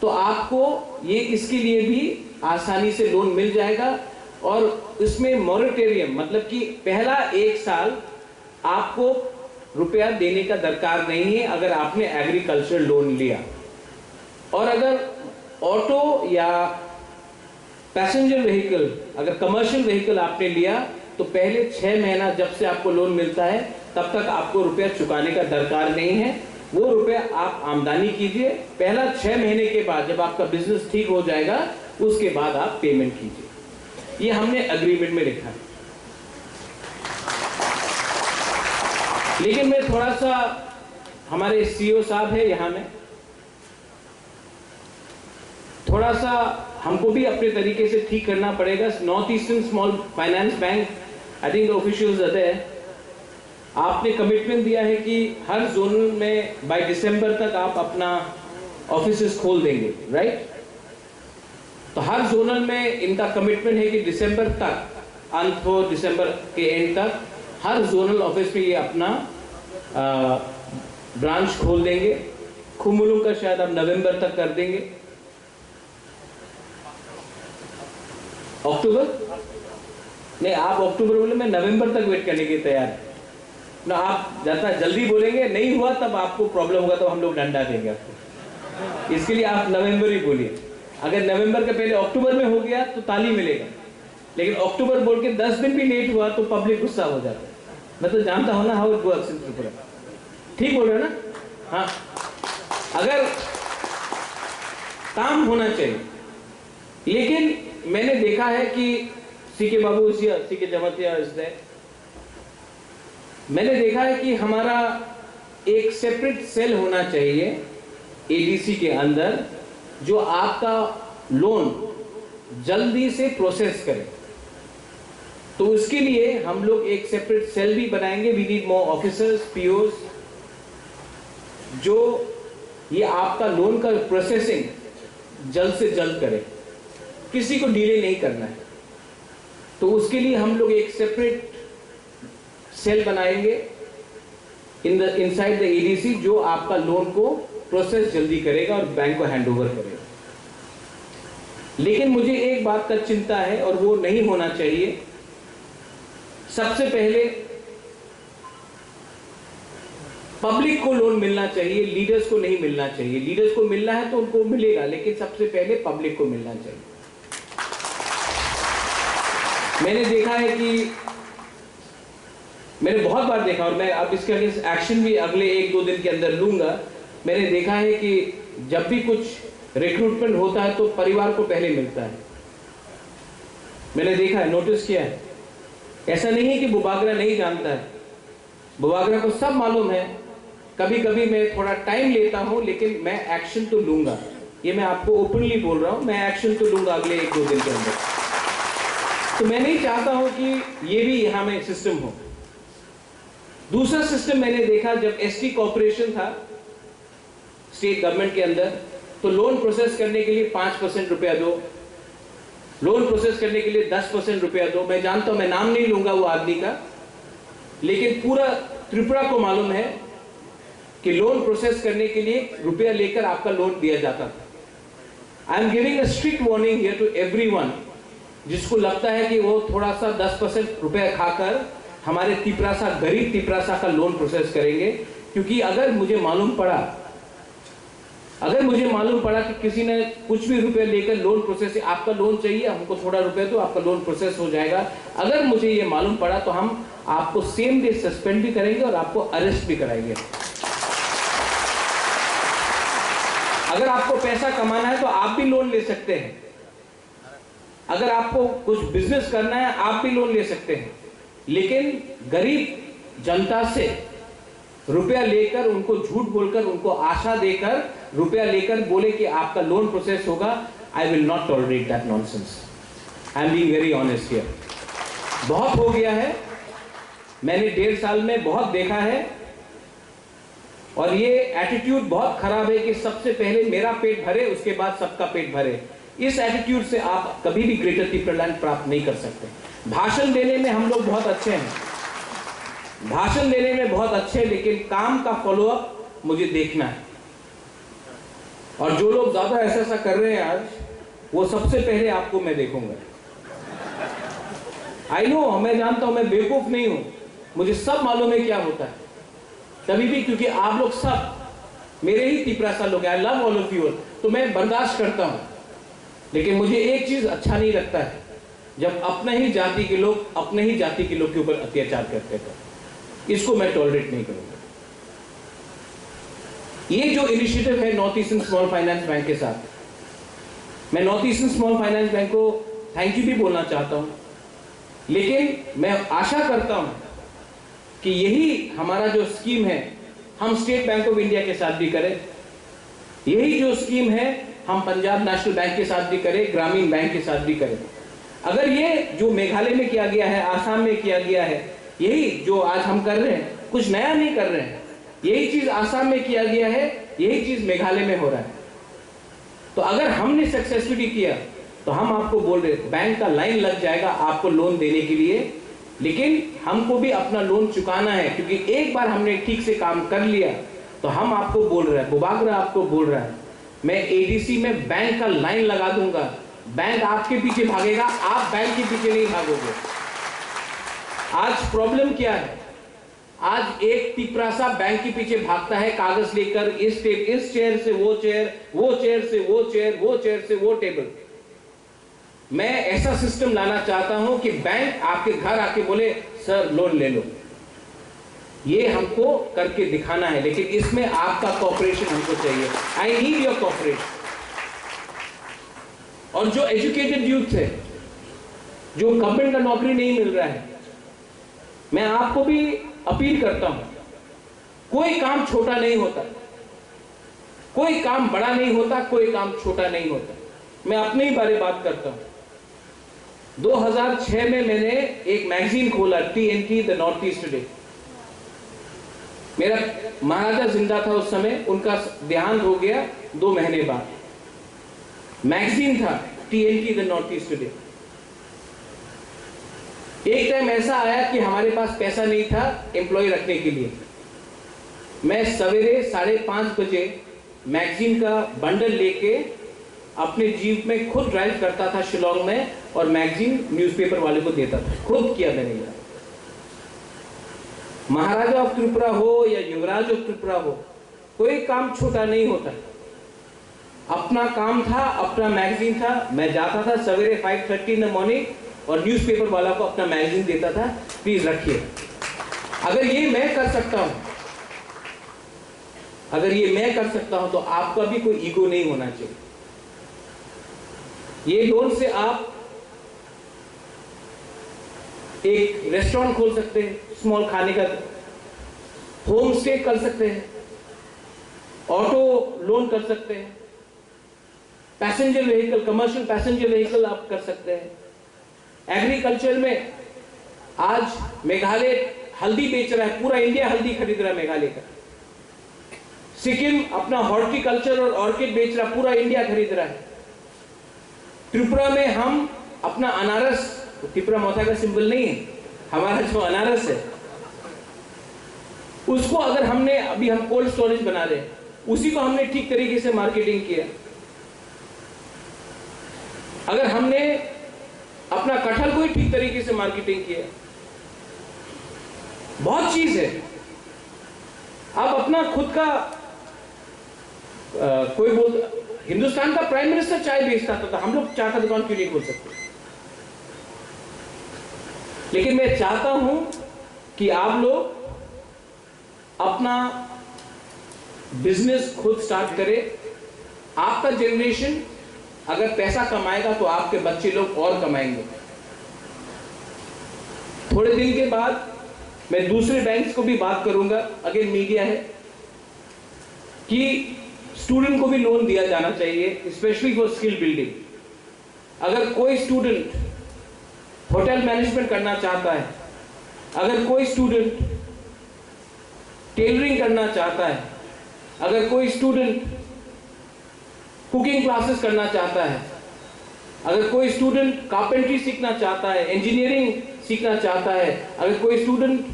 तो आपको ये इसके लिए भी आसानी से लोन मिल जाएगा। और इसमें मॉरेटोरियम मतलब कि पहला 1 साल आपको रुपया देने का दरकार नहीं है अगर आपने एग्रीकल्चर लोन लिया। और अगर ऑटो या पैसेंजर व्हीकल, अगर कमर्शियल व्हीकल आपने लिया तो पहले 6 महीना जब से आपको लोन मिलता है तब तक आपको रुपया चुकाने का दरकार नहीं है। वो रुपया आप आमदनी कीजिए, पहला 6 महीने के बाद जब आपका बिजनेस ठीक हो जाएगा उसके बाद आप पेमेंट कीजिए। ये हमने एग्रीमेंट में लिखा है। लेकिन मैं थोड़ा सा, हमारे सीईओ साहब है यहाँ में, थोड़ा सा हमको भी अपने तरीके से ठीक करना पड़ेगा। North Eastern Small Finance Bank, I think the officials are there, आपने कमिटमेंट दिया है कि हर जोन में बाय दिसंबर तक आप अपना ऑफिसेस खोल देंगे, राइट? तो हर जोनल में इनका कमिटमेंट है कि दिसंबर तक, अंत हो दिसंबर के एंड तक, हर जोनल ऑफिस में ये अपना ब्रांच खोल देंगे। खुमुलुंग का शायद अब नवंबर तक कर देंगे, अक्टूबर नहीं, आप अक्टूबर बोले, मैं नवंबर तक वेट करने के तैयार ना। आप ज्यादा जल्दी बोलेंगे नहीं हुआ तब आपको प्रॉब्लम होगा, तो हम लोग डंडा देंगे आपको। इसके लिए आप नवंबर ही बोलिए। अगर नवंबर के पहले अक्टूबर में हो गया तो ताली मिलेगा, लेकिन अक्टूबर बोल के 10 दिन भी लेट हुआ तो पब्लिक गुस्सा हो जाता है। मैं तो जानता हूं ना how it works in Tripura. ठीक बोल रहे हो ना? हाँ, अगर काम होना चाहिए। लेकिन मैंने देखा है कि सीके बाबू, सीके जमातिया, मैंने देखा है कि हमारा एक सेपरेट सेल होना चाहिए एडीसी के अंदर जो आपका लोन जल्दी से प्रोसेस करे। तो उसके लिए हम लोग एक सेपरेट सेल भी बनाएंगे। We need more officers, POs, जो ये आपका लोन का प्रोसेसिंग जल्द से जल्द करे, किसी को डिले नहीं करना है। तो उसके लिए हम लोग एक सेपरेट सेल बनाएंगे इनसाइड द एडीसी, जो आपका लोन को प्रोसेस जल्दी करेगा और बैंक को हैंडओवर करेगा। लेकिन मुझे एक बात का चिंता है और वो नहीं होना चाहिए। सबसे पहले पब्लिक को लोन मिलना चाहिए, लीडर्स को नहीं मिलना चाहिए। लीडर्स को मिलना है तो उनको मिलेगा, लेकिन सबसे पहले पब्लिक को मिलना चाहिए। मैंने देखा है कि, मैंने बहुत बार देखा, और मैं अब इसके अगेंस्ट एक्शन भी अगले 1-2 दिन के अंदर लूंगा। मैंने देखा है कि जब भी कुछ रिक्रूटमेंट होता है तो परिवार को पहले मिलता है। मैंने देखा है, नोटिस किया है। ऐसा नहीं है कि बुबागरा नहीं जानता है, बुबागरा को सब मालूम है। कभी कभी मैं थोड़ा टाइम लेता हूं, लेकिन मैं एक्शन तो लूंगा। ये मैं आपको ओपनली बोल रहा हूं, मैं एक्शन तो लूंगा अगले 1-2 दिन के अंदर। तो मैं नहीं चाहता हूं कि ये भी यहां में सिस्टम हो। दूसरा सिस्टम मैंने देखा, जब एसटी कॉर्पोरेशन था स्टेट गवर्नमेंट के अंदर, तो लोन प्रोसेस करने के लिए 5% रुपया दो, लोन प्रोसेस करने के लिए 10% रुपया दो। मैं जानता हूं, मैं नाम नहीं लूंगा वो आदमी का, लेकिन पूरा त्रिपुरा को मालूम है कि लोन प्रोसेस करने के लिए रुपया लेकर आपका लोन दिया जाता था। I am giving a strict warning here to everyone, जिसको लगता है कि वो थोड़ा सा 10% रुपया खाकर हमारे तिपरासा, गरीब तिपरासा का लोन प्रोसेस करेंगे। क्योंकि अगर मुझे मालूम पड़ा कि किसी ने कुछ भी रुपए लेकर लोन प्रोसेस, आपका लोन चाहिए, हमको थोड़ा रुपए दो, आपका लोन प्रोसेस हो जाएगा। अगर मुझे ये मालूम पड़ा तो हम आपको सेम डे सस्पेंड भी करेंगे और आपको अरेस्ट भी कराएंगे। अगर आपको पैसा कमाना है तो आप भी लोन ले सकते हैं। अगर आपको कुछ बिजनेस करना है आप भी लोन ले सकते हैं। लेकिन गरीब जनता से रुपया लेकर, उनको झूठ बोलकर, उनको आशा देकर रुपया लेकर बोले कि आपका लोन प्रोसेस होगा, I will not tolerate that nonsense. I am being very honest here. बहुत हो गया है, मैंने 1.5 साल में बहुत देखा है, और ये एटीट्यूड बहुत खराब है कि सबसे पहले मेरा पेट भरे, उसके बाद सबका पेट भरे। इस एटीट्यूड से आप कभी भी ग्रेटर त्रिपुरालैंड प्राप्त नहीं कर सकते। भाषण देने में हम लोग बहुत अच्छे हैं, भाषण देने में बहुत अच्छे, लेकिन काम का फॉलोअप मुझे देखना है। और जो लोग ज्यादा ऐसा कर रहे हैं आज, वो सबसे पहले आपको मैं देखूंगा। आई नो, मैं जानता हूं, मैं बेवकूफ नहीं हूं, मुझे सब मालूम है क्या होता है। तभी भी क्योंकि आप लोग सब मेरे ही तिपरासा लोग हैं, I love all of you, तो मैं बर्दाश्त करता हूं। लेकिन मुझे एक चीज अच्छा नहीं लगता है, जब अपने ही जाति के लोग अपने ही जाति के लोग के ऊपर अत्याचार करते हैं, इसको मैं टॉलरेट नहीं करूंगा। ये जो इनिशिएटिव है north Eastern Small Finance bank के साथ, मैं north Eastern Small Finance bank को थैंक यू भी बोलना चाहता हूं, लेकिन मैं आशा करता हूं कि यही हमारा जो स्कीम है हम स्टेट बैंक ऑफ इंडिया के साथ भी करें, यही जो स्कीम है हम पंजाब नेशनल बैंक के साथ भी करें, ग्रामीण बैंक के साथ भी करें। अगर ये जो मेघालय में किया गया है, आसाम में किया गया है, यही जो आज हम कर रहे हैं, कुछ नया नहीं कर रहे हैं, यही चीज आसाम में किया गया है, यही चीज मेघालय में हो रहा है। तो अगर हमने सक्सेसफुली किया तो हम आपको बोल रहे बैंक का लाइन लग जाएगा आपको लोन देने के लिए, लेकिन हमको भी अपना लोन चुकाना है, क्योंकि एक बार हमने ठीक से काम कर लिया तो हम आपको बोल रहे हैं, बुबागरा आपको बोल रहा है, मैं एडीसी में बैंक का लाइन लगा दूंगा, बैंक आपके पीछे भागेगा, आप बैंक के पीछे नहीं भागोगे। आज प्रॉब्लम क्या है, आज एक तिपरासा बैंक के पीछे भागता है कागज लेकर, इस चेयर से वो चेयर, वो चेयर से वो चेयर, वो चेयर से वो टेबल। मैं ऐसा सिस्टम लाना चाहता हूं कि बैंक आपके घर आके बोले सर लोन ले लो, ये हमको करके दिखाना है, लेकिन इसमें आपका कोऑपरेशन हमको चाहिए। I need your cooperation. और जो एजुकेटेड यूथ है, जो गवर्नमेंट का नौकरी नहीं मिल रहा है, मैं आपको भी अपील करता हूं, कोई काम छोटा नहीं होता, कोई काम बड़ा नहीं होता, कोई काम छोटा नहीं होता। मैं अपने ही बारे बात करता हूं। 2006 में मैंने एक मैगजीन खोला, TNT the north east today. मेरा महाराजा जिंदा था उस समय, उनका देहांत हो गया 2 महीने बाद। मैगजीन था TNT the north east today. एक टाइम ऐसा आया कि हमारे पास पैसा नहीं था एम्प्लॉय रखने के लिए। मैं सवेरे 5:30 बजे मैगजीन का बंडल लेके अपने जीप में खुद ड्राइव करता था शिलोंग में, और मैगजीन न्यूज़पेपर वाले को देता था। खुद किया मैंने ये। महाराजा ऑफ त्रिपुरा हो या युवराज ऑफ त्रिपुरा हो, कोई काम छोटा नहीं होता। अपना काम था, अपना मैगजीन था, मैं जाता था सवेरे 5:30 इन द मॉर्निंग और न्यूज़पेपर वाला को अपना मैगजीन देता था, प्लीज रखिए। अगर ये मैं कर सकता हूं, अगर ये मैं कर सकता हूं, तो आपका भी कोई ईगो नहीं होना चाहिए। ये लोन से आप एक रेस्टोरेंट खोल सकते हैं, स्मॉल खाने का, होम स्टे कर सकते हैं, ऑटो लोन कर सकते हैं, passenger vehicle, commercial passenger vehicle आप कर सकते हैं। एग्रीकल्चर में आज मेघालय हल्दी बेच रहा है, पूरा इंडिया हल्दी खरीद रहा है मेघालय का। सिक्किम अपना हॉर्टिकल्चर और ऑर्किड बेच रहा, पूरा इंडिया खरीद रहा है। त्रिपुरा में हम अपना अनारस, त्रिपुरा मौसा का सिंबल नहीं है, हमारा जो अनारस है उसको अगर हमने, अभी हम कोल्ड स्टोरेज बना रहे हैं, उसी को हमने ठीक तरीके से मार्केटिंग किया। अगर हमने अपना कटहल को ही ठीक तरीके से मार्केटिंग किया, बहुत चीज है। आप अपना खुद का कोई बोल, हिंदुस्तान का प्राइम मिनिस्टर चाय बेचता था, हम लोग चाय का दुकान क्यों नहीं खोल सकते? लेकिन मैं चाहता हूं कि आप लोग अपना बिजनेस खुद स्टार्ट करें। आपका जनरेशन अगर पैसा कमाएगा तो आपके बच्चे लोग और कमाएंगे। थोड़े दिन के बाद मैं दूसरे बैंक्स को भी बात करूंगा, अगेन मीडिया है, कि स्टूडेंट को भी लोन दिया जाना चाहिए, स्पेशली फॉर स्किल बिल्डिंग। अगर कोई स्टूडेंट होटल मैनेजमेंट करना चाहता है, अगर कोई स्टूडेंट टेलरिंग करना चाहता है, अगर कोई स्टूडेंट कुकिंग क्लासेस करना चाहता है, अगर कोई स्टूडेंट कारपेंट्री सीखना चाहता है, इंजीनियरिंग सीखना चाहता है, अगर कोई स्टूडेंट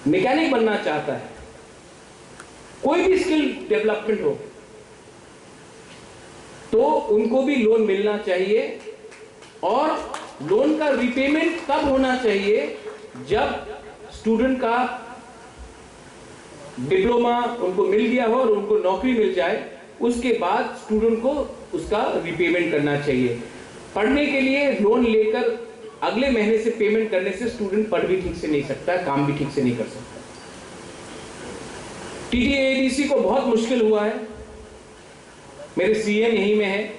मैकेनिक बनना चाहता है, कोई भी स्किल डेवलपमेंट हो, तो उनको भी लोन मिलना चाहिए। और लोन का रिपेमेंट कब होना चाहिए? जब स्टूडेंट का डिप्लोमा उनको मिल गया हो और उनको नौकरी मिल जाए, उसके बाद स्टूडेंट को उसका रिपेमेंट करना चाहिए। पढ़ने के लिए लोन लेकर अगले महीने से पेमेंट करने से स्टूडेंट पढ़ भी ठीक से नहीं सकता, काम भी ठीक से नहीं कर सकता। TTAADC को बहुत मुश्किल हुआ है। मेरे CM यहीं में है,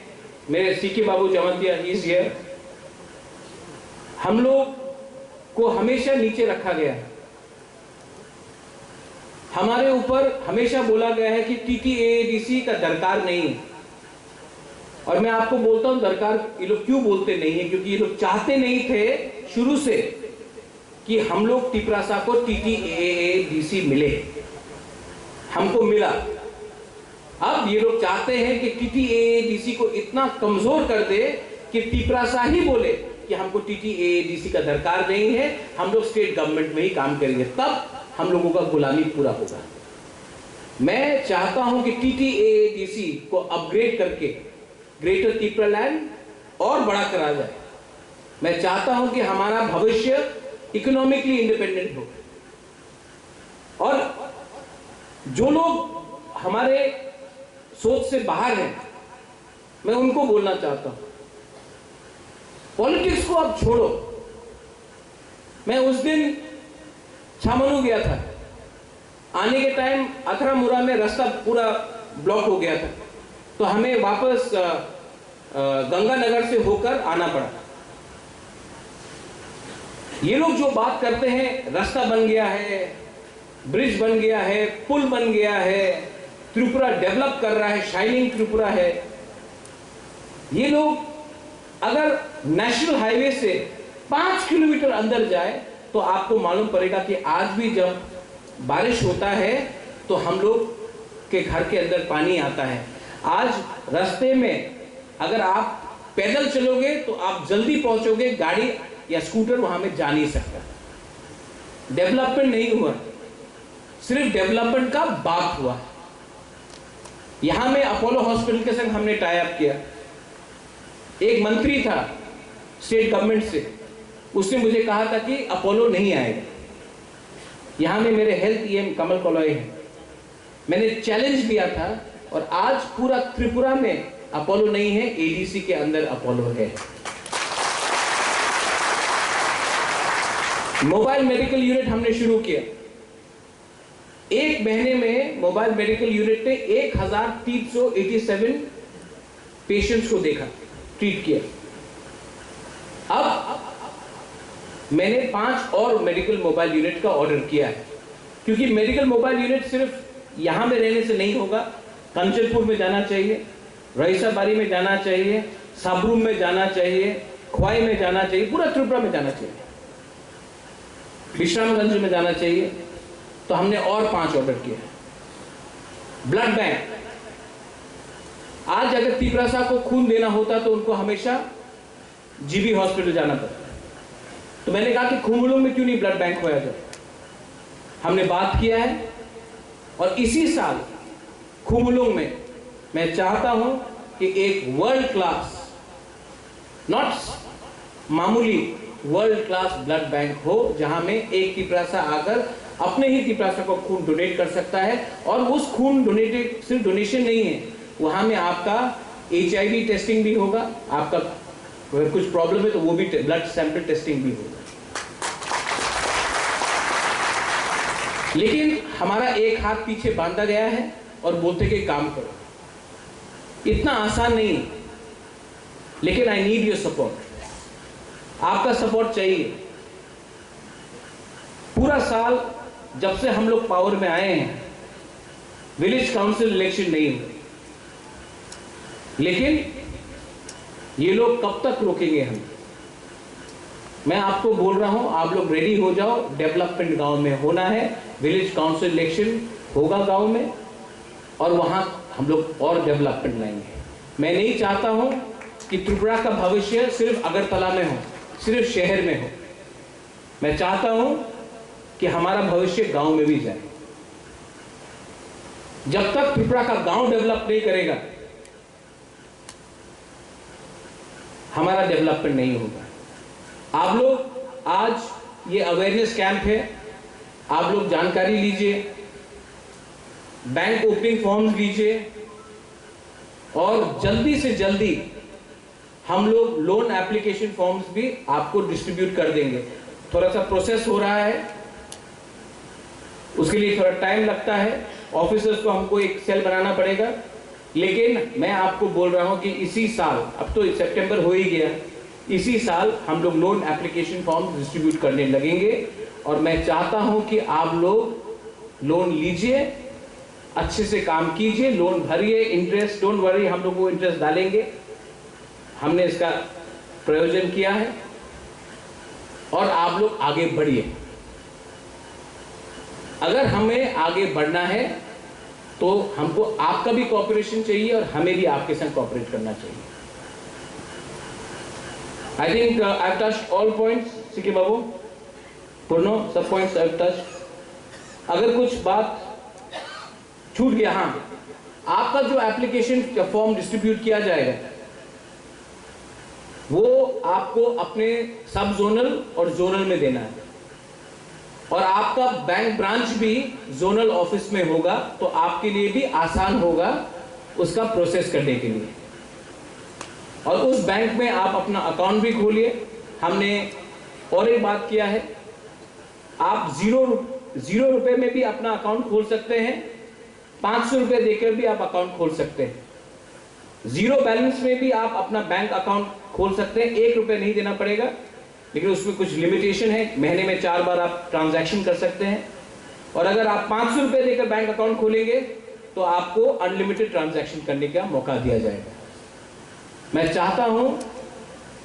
मेरे CK बाबू जमंतिया इज हियर। हम लोग को हमेशा नीचे रखा गया है। हमारे ऊपर हमेशा बोला गया है कि TTAADC का दरकार नहीं है। और मैं आपको बोलता हूं दरकार ये लोग क्यों बोलते नहीं है, क्योंकि ये लोग चाहते नहीं थे शुरू से कि हम लोग टिपरासा को TTAADC मिले। हमको मिला। अब ये लोग चाहते हैं कि TTAADC को इतना कमजोर कर दे कि टिपरासा ही बोले कि हमको TTAADC का दरकार नहीं है, हम लोग स्टेट गवर्नमेंट में ही काम करेंगे, तब हम लोगों का गुलामी पूरा होगा। मैं चाहता हूं कि TTAADC को अपग्रेड करके ग्रेटर तिपरालैंड और बड़ा करा जाए। मैं चाहता हूं कि हमारा भविष्य इकोनॉमिकली इंडिपेंडेंट हो। और जो लोग हमारे सोच से बाहर हैं, मैं उनको बोलना चाहता हूं, पॉलिटिक्स को अब छोड़ो। मैं उस दिन छामनू गया था, आने के टाइम अथरामुरा में रास्ता पूरा ब्लॉक हो गया था, तो हमें वापस गंगानगर से होकर आना पड़ा। ये लोग जो बात करते हैं, रास्ता बन गया है, ब्रिज बन गया है, पुल बन गया है, त्रिपुरा डेवलप कर रहा है, शाइनिंग त्रिपुरा है। ये लोग अगर नेशनल हाईवे से 5 किलोमीटर अंदर जाए तो आपको मालूम पड़ेगा कि आज भी जब बारिश होता है तो हम लोग के घर के अंदर पानी आता है। आज रास्ते में अगर आप पैदल चलोगे तो आप जल्दी पहुंचोगे, गाड़ी या स्कूटर वहां में जा नहीं सकता। डेवलपमेंट नहीं हुआ, सिर्फ डेवलपमेंट का बात हुआ। यहां में अपोलो हॉस्पिटल के संग हमने टाई अप किया। एक मंत्री था स्टेट गवर्नमेंट से, उसने मुझे कहा था कि अपोलो नहीं आएगा। यहां में मेरे हेल्थ EM कमल कॉलोई है, मैंने चैलेंज दिया था और आज पूरा त्रिपुरा में अपोलो नहीं है, ADC के अंदर अपोलो है। मोबाइल मेडिकल यूनिट हमने शुरू किया। एक महीने में मोबाइल मेडिकल यूनिट ने 1387 पेशेंट्स को देखा, ट्रीट किया। अब मैंने 5 और मेडिकल मोबाइल यूनिट का ऑर्डर किया है, क्योंकि मेडिकल मोबाइल यूनिट सिर्फ यहां में रहने से नहीं होगा, कंचनपुर में जाना चाहिए, रईसाबारी में जाना चाहिए, साबरूम में जाना चाहिए, ख्वाई में जाना चाहिए, पूरा त्रिपुरा में जाना चाहिए, विश्रामगंज में जाना चाहिए। तो हमने और 5 ऑर्डर किए। ब्लड बैंक, आज अगर तिपरासा को खून देना होता तो उनको हमेशा GB हॉस्पिटल जाना पड़ता। तो मैंने कहा कि खुमुलुंग में क्यों नहीं ब्लड बैंक खोया जाए। हमने बात किया है और इसी साल खुमुलुंग में मैं चाहता हूं कि एक वर्ल्ड क्लास, नॉट मामूली, वर्ल्ड क्लास ब्लड बैंक हो, जहां में एक तिपरासा आकर अपने ही तिपरासा को खून डोनेट कर सकता है। और उस खून डोनेटेड सिर्फ डोनेशन नहीं है, वहां में आपका HIV टेस्टिंग भी होगा, आपका अगर कुछ प्रॉब्लम है तो वो भी ब्लड सैंपल टेस्टिंग भी होगा। लेकिन हमारा एक हाथ पीछे बांधा गया है और बोलते कि काम करो। इतना आसान नहीं है, लेकिन आई नीड योर सपोर्ट। आपका सपोर्ट चाहिए। पूरा साल जब से हम लोग पावर में आए हैं, विलेज काउंसिल इलेक्शन नहीं हुए, लेकिन ये लोग कब तक रोकेंगे हम? मैं आपको बोल रहा हूं, आप लोग रेडी हो जाओ। डेवलपमेंट गांव में होना है, विलेज काउंसिल इलेक्शन होगा गांव में, और वहां हम लोग और डेवलपमेंट लाएंगे। मैं नहीं चाहता हूं कि त्रिपुरा का भविष्य सिर्फ अगरतला में हो, सिर्फ शहर में हो। मैं चाहता हूं कि हमारा भविष्य गांव में भी जाए। जब तक त्रिपुरा का गांव डेवलप नहीं करेगा, हमारा डेवलपमेंट नहीं होगा। आप लोग आज ये अवेयरनेस कैंप है, आप लोग जानकारी लीजिए, बैंक ओपनिंग फॉर्म्स लीजिए और जल्दी से जल्दी हम लोग लोन एप्लीकेशन फॉर्म्स भी आपको डिस्ट्रीब्यूट कर देंगे। थोड़ा सा प्रोसेस हो रहा है, उसके लिए थोड़ा टाइम लगता है, ऑफिसर्स को हमको एक सेल बनाना पड़ेगा, लेकिन मैं आपको बोल रहा हूं कि इसी साल, अब तो सितंबर हो ही गया, इसी साल हम लोग लोन एप्लीकेशन फॉर्म डिस्ट्रीब्यूट करने लगेंगे। और मैं चाहता हूं कि आप लोग लोन लीजिए, अच्छे से काम कीजिए, लोन भरिए, इंटरेस्ट डोंट वरी, हम लोग वो इंटरेस्ट डालेंगे, हमने इसका प्रयोजन किया है। और आप लोग आगे बढ़िए। अगर हमें आगे बढ़ना है तो हमको आपका भी कोऑपरेशन चाहिए और हमें भी आपके साथ कोऑपरेट करना चाहिए। I think I have touched all points. CK babu, Purno सब पॉइंट्स आई हैव टच्ड। अगर कुछ बात छूट गया, हाँ, आपका जो एप्लीकेशन फॉर्म डिस्ट्रीब्यूट किया जाएगा वो आपको अपने सब जोनल और जोनल में देना है, और आपका बैंक ब्रांच भी जोनल ऑफिस में होगा, तो आपके लिए भी आसान होगा उसका प्रोसेस करने के लिए। और उस बैंक में आप अपना अकाउंट भी खोलिए। हमने और एक बात किया है, आप जीरो रुपए में भी अपना अकाउंट खोल सकते हैं, 500 रुपए देकर भी आप अकाउंट खोल सकते हैं, जीरो बैलेंस में भी आप अपना बैंक अकाउंट खोल सकते हैं, 1 रुपए नहीं देना पड़ेगा, लेकिन उसमें कुछ लिमिटेशन है, महीने में 4 बार आप ट्रांजैक्शन कर सकते हैं। और अगर आप 500 रुपए देकर बैंक अकाउंट खोलेंगे तो आपको अनलिमिटेड ट्रांजैक्शन करने का मौका दिया जाएगा। मैं चाहता हूं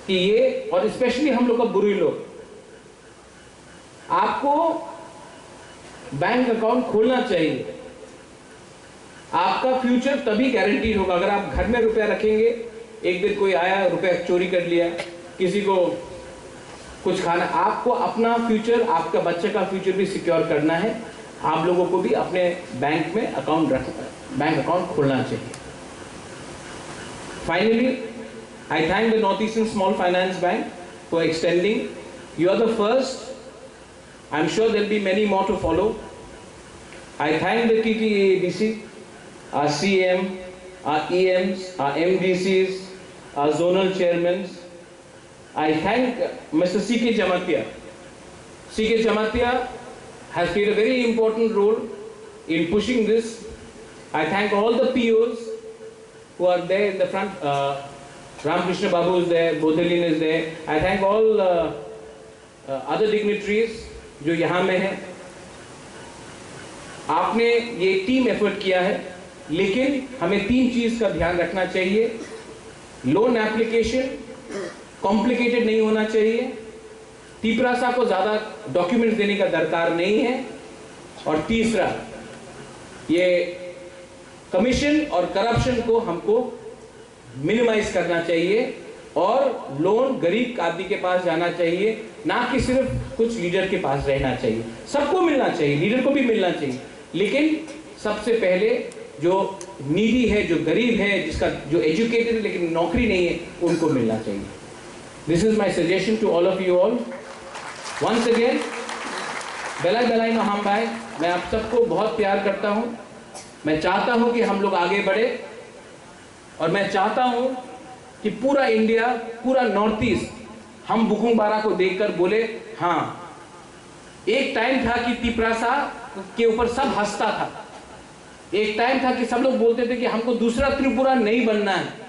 कि ये, और स्पेशली हम लोग का बुरी लोग, आपको बैंक अकाउंट खोलना चाहिए। आपका फ्यूचर तभी गारंटीड होगा। अगर आप घर में रुपया रखेंगे, एक दिन कोई आया रुपया चोरी कर लिया, किसी को कुछ खाना, आपको अपना फ्यूचर, आपका बच्चे का फ्यूचर भी सिक्योर करना है। आप लोगों को भी अपने बैंक में बैंक अकाउंट खोलना चाहिए। Finally, I thank the North Eastern Small Finance Bank for extending. You are the first, I am sure there will be many more to follow. I thank the TTABC, our CM, our EMs, our MDCs, our zonal chairmen. I thank Mr. C.K. Jamatia. C.K. Jamatia has played a very important role in pushing this. I thank all the POs who are there in the front. Ramakrishna Babu is there, Bodhelin is there. I thank all other dignitaries जो यहाँ में हैं। आपने ये team effort किया है, लेकिन हमें 3 चीज का ध्यान रखना चाहिए। लोन एप्लीकेशन कॉम्प्लिकेटेड नहीं होना चाहिए, तीसरा को ज्यादा डॉक्यूमेंट्स देने का दरकार नहीं है, और तीसरा, ये कमीशन और करप्शन को हमको मिनिमाइज करना चाहिए, और लोन गरीब आदमी के पास जाना चाहिए, ना कि सिर्फ कुछ लीडर के पास रहना चाहिए। सबको मिलना चाहिए, लीडर को भी मिलना चाहिए, लेकिन सबसे पहले जो नीडी है, जो गरीब है, जिसका जो एजुकेटेड है लेकिन नौकरी नहीं है, उनको मिलना चाहिए। This is my suggestion to all of you all. Once again, बेलाई नो हम भाई, मैं आप सबको बहुत प्यार करता हूं। मैं चाहता हूं कि हम लोग आगे बढ़े, और मैं चाहता हूं कि पूरा इंडिया, पूरा नॉर्थ ईस्ट हम बुकुंबारा को देखकर बोले, हाँ, एक टाइम था कि तिपरासा के ऊपर सब हंसता था, एक टाइम था कि सब लोग बोलते थे कि हमको दूसरा त्रिपुरा नहीं बनना है,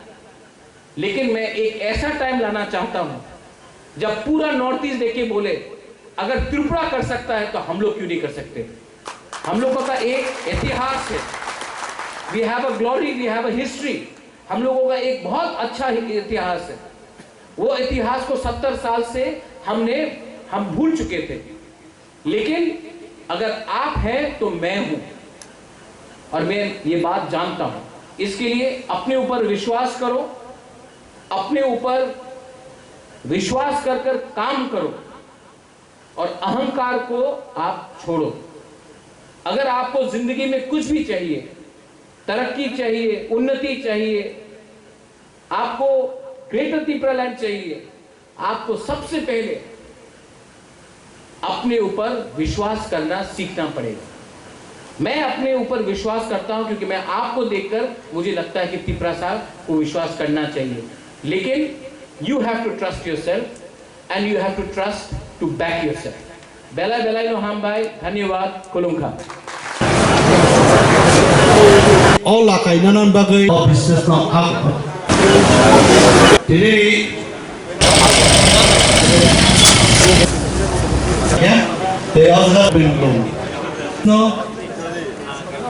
लेकिन मैं एक ऐसा टाइम लाना चाहता हूं जब पूरा नॉर्थ ईस्ट देख के बोले, अगर त्रिपुरा कर सकता है तो हम लोग क्यों नहीं कर सकते। हम लोगों का एक इतिहास है, we have a glory, we have a history. हम लोगों का एक बहुत अच्छा इतिहास है। वो इतिहास को 70 साल से हम भूल चुके थे, लेकिन अगर आप हैं तो मैं हूं, और मैं ये बात जानता हूं। इसके लिए अपने ऊपर विश्वास करो, अपने ऊपर विश्वास कर काम करो, और अहंकार को आप छोड़ो। अगर आपको जिंदगी में कुछ भी चाहिए, तरक्की चाहिए, उन्नति चाहिए, आपको ग्रेटर त्रिपुरा लैंड चाहिए, आपको सबसे पहले अपने ऊपर विश्वास करना सीखना पड़ेगा। मैं अपने ऊपर विश्वास करता हूं क्योंकि मैं आपको देखकर मुझे लगता है कि तिपरा साहब को विश्वास करना चाहिए, लेकिन you have to trust yourself and you have to trust to back yourself. बेला बेलाई नो हम भाई, धन्यवाद, खुलुमखा। All kainan bagai business no ak. Jadi ya, they also have been no.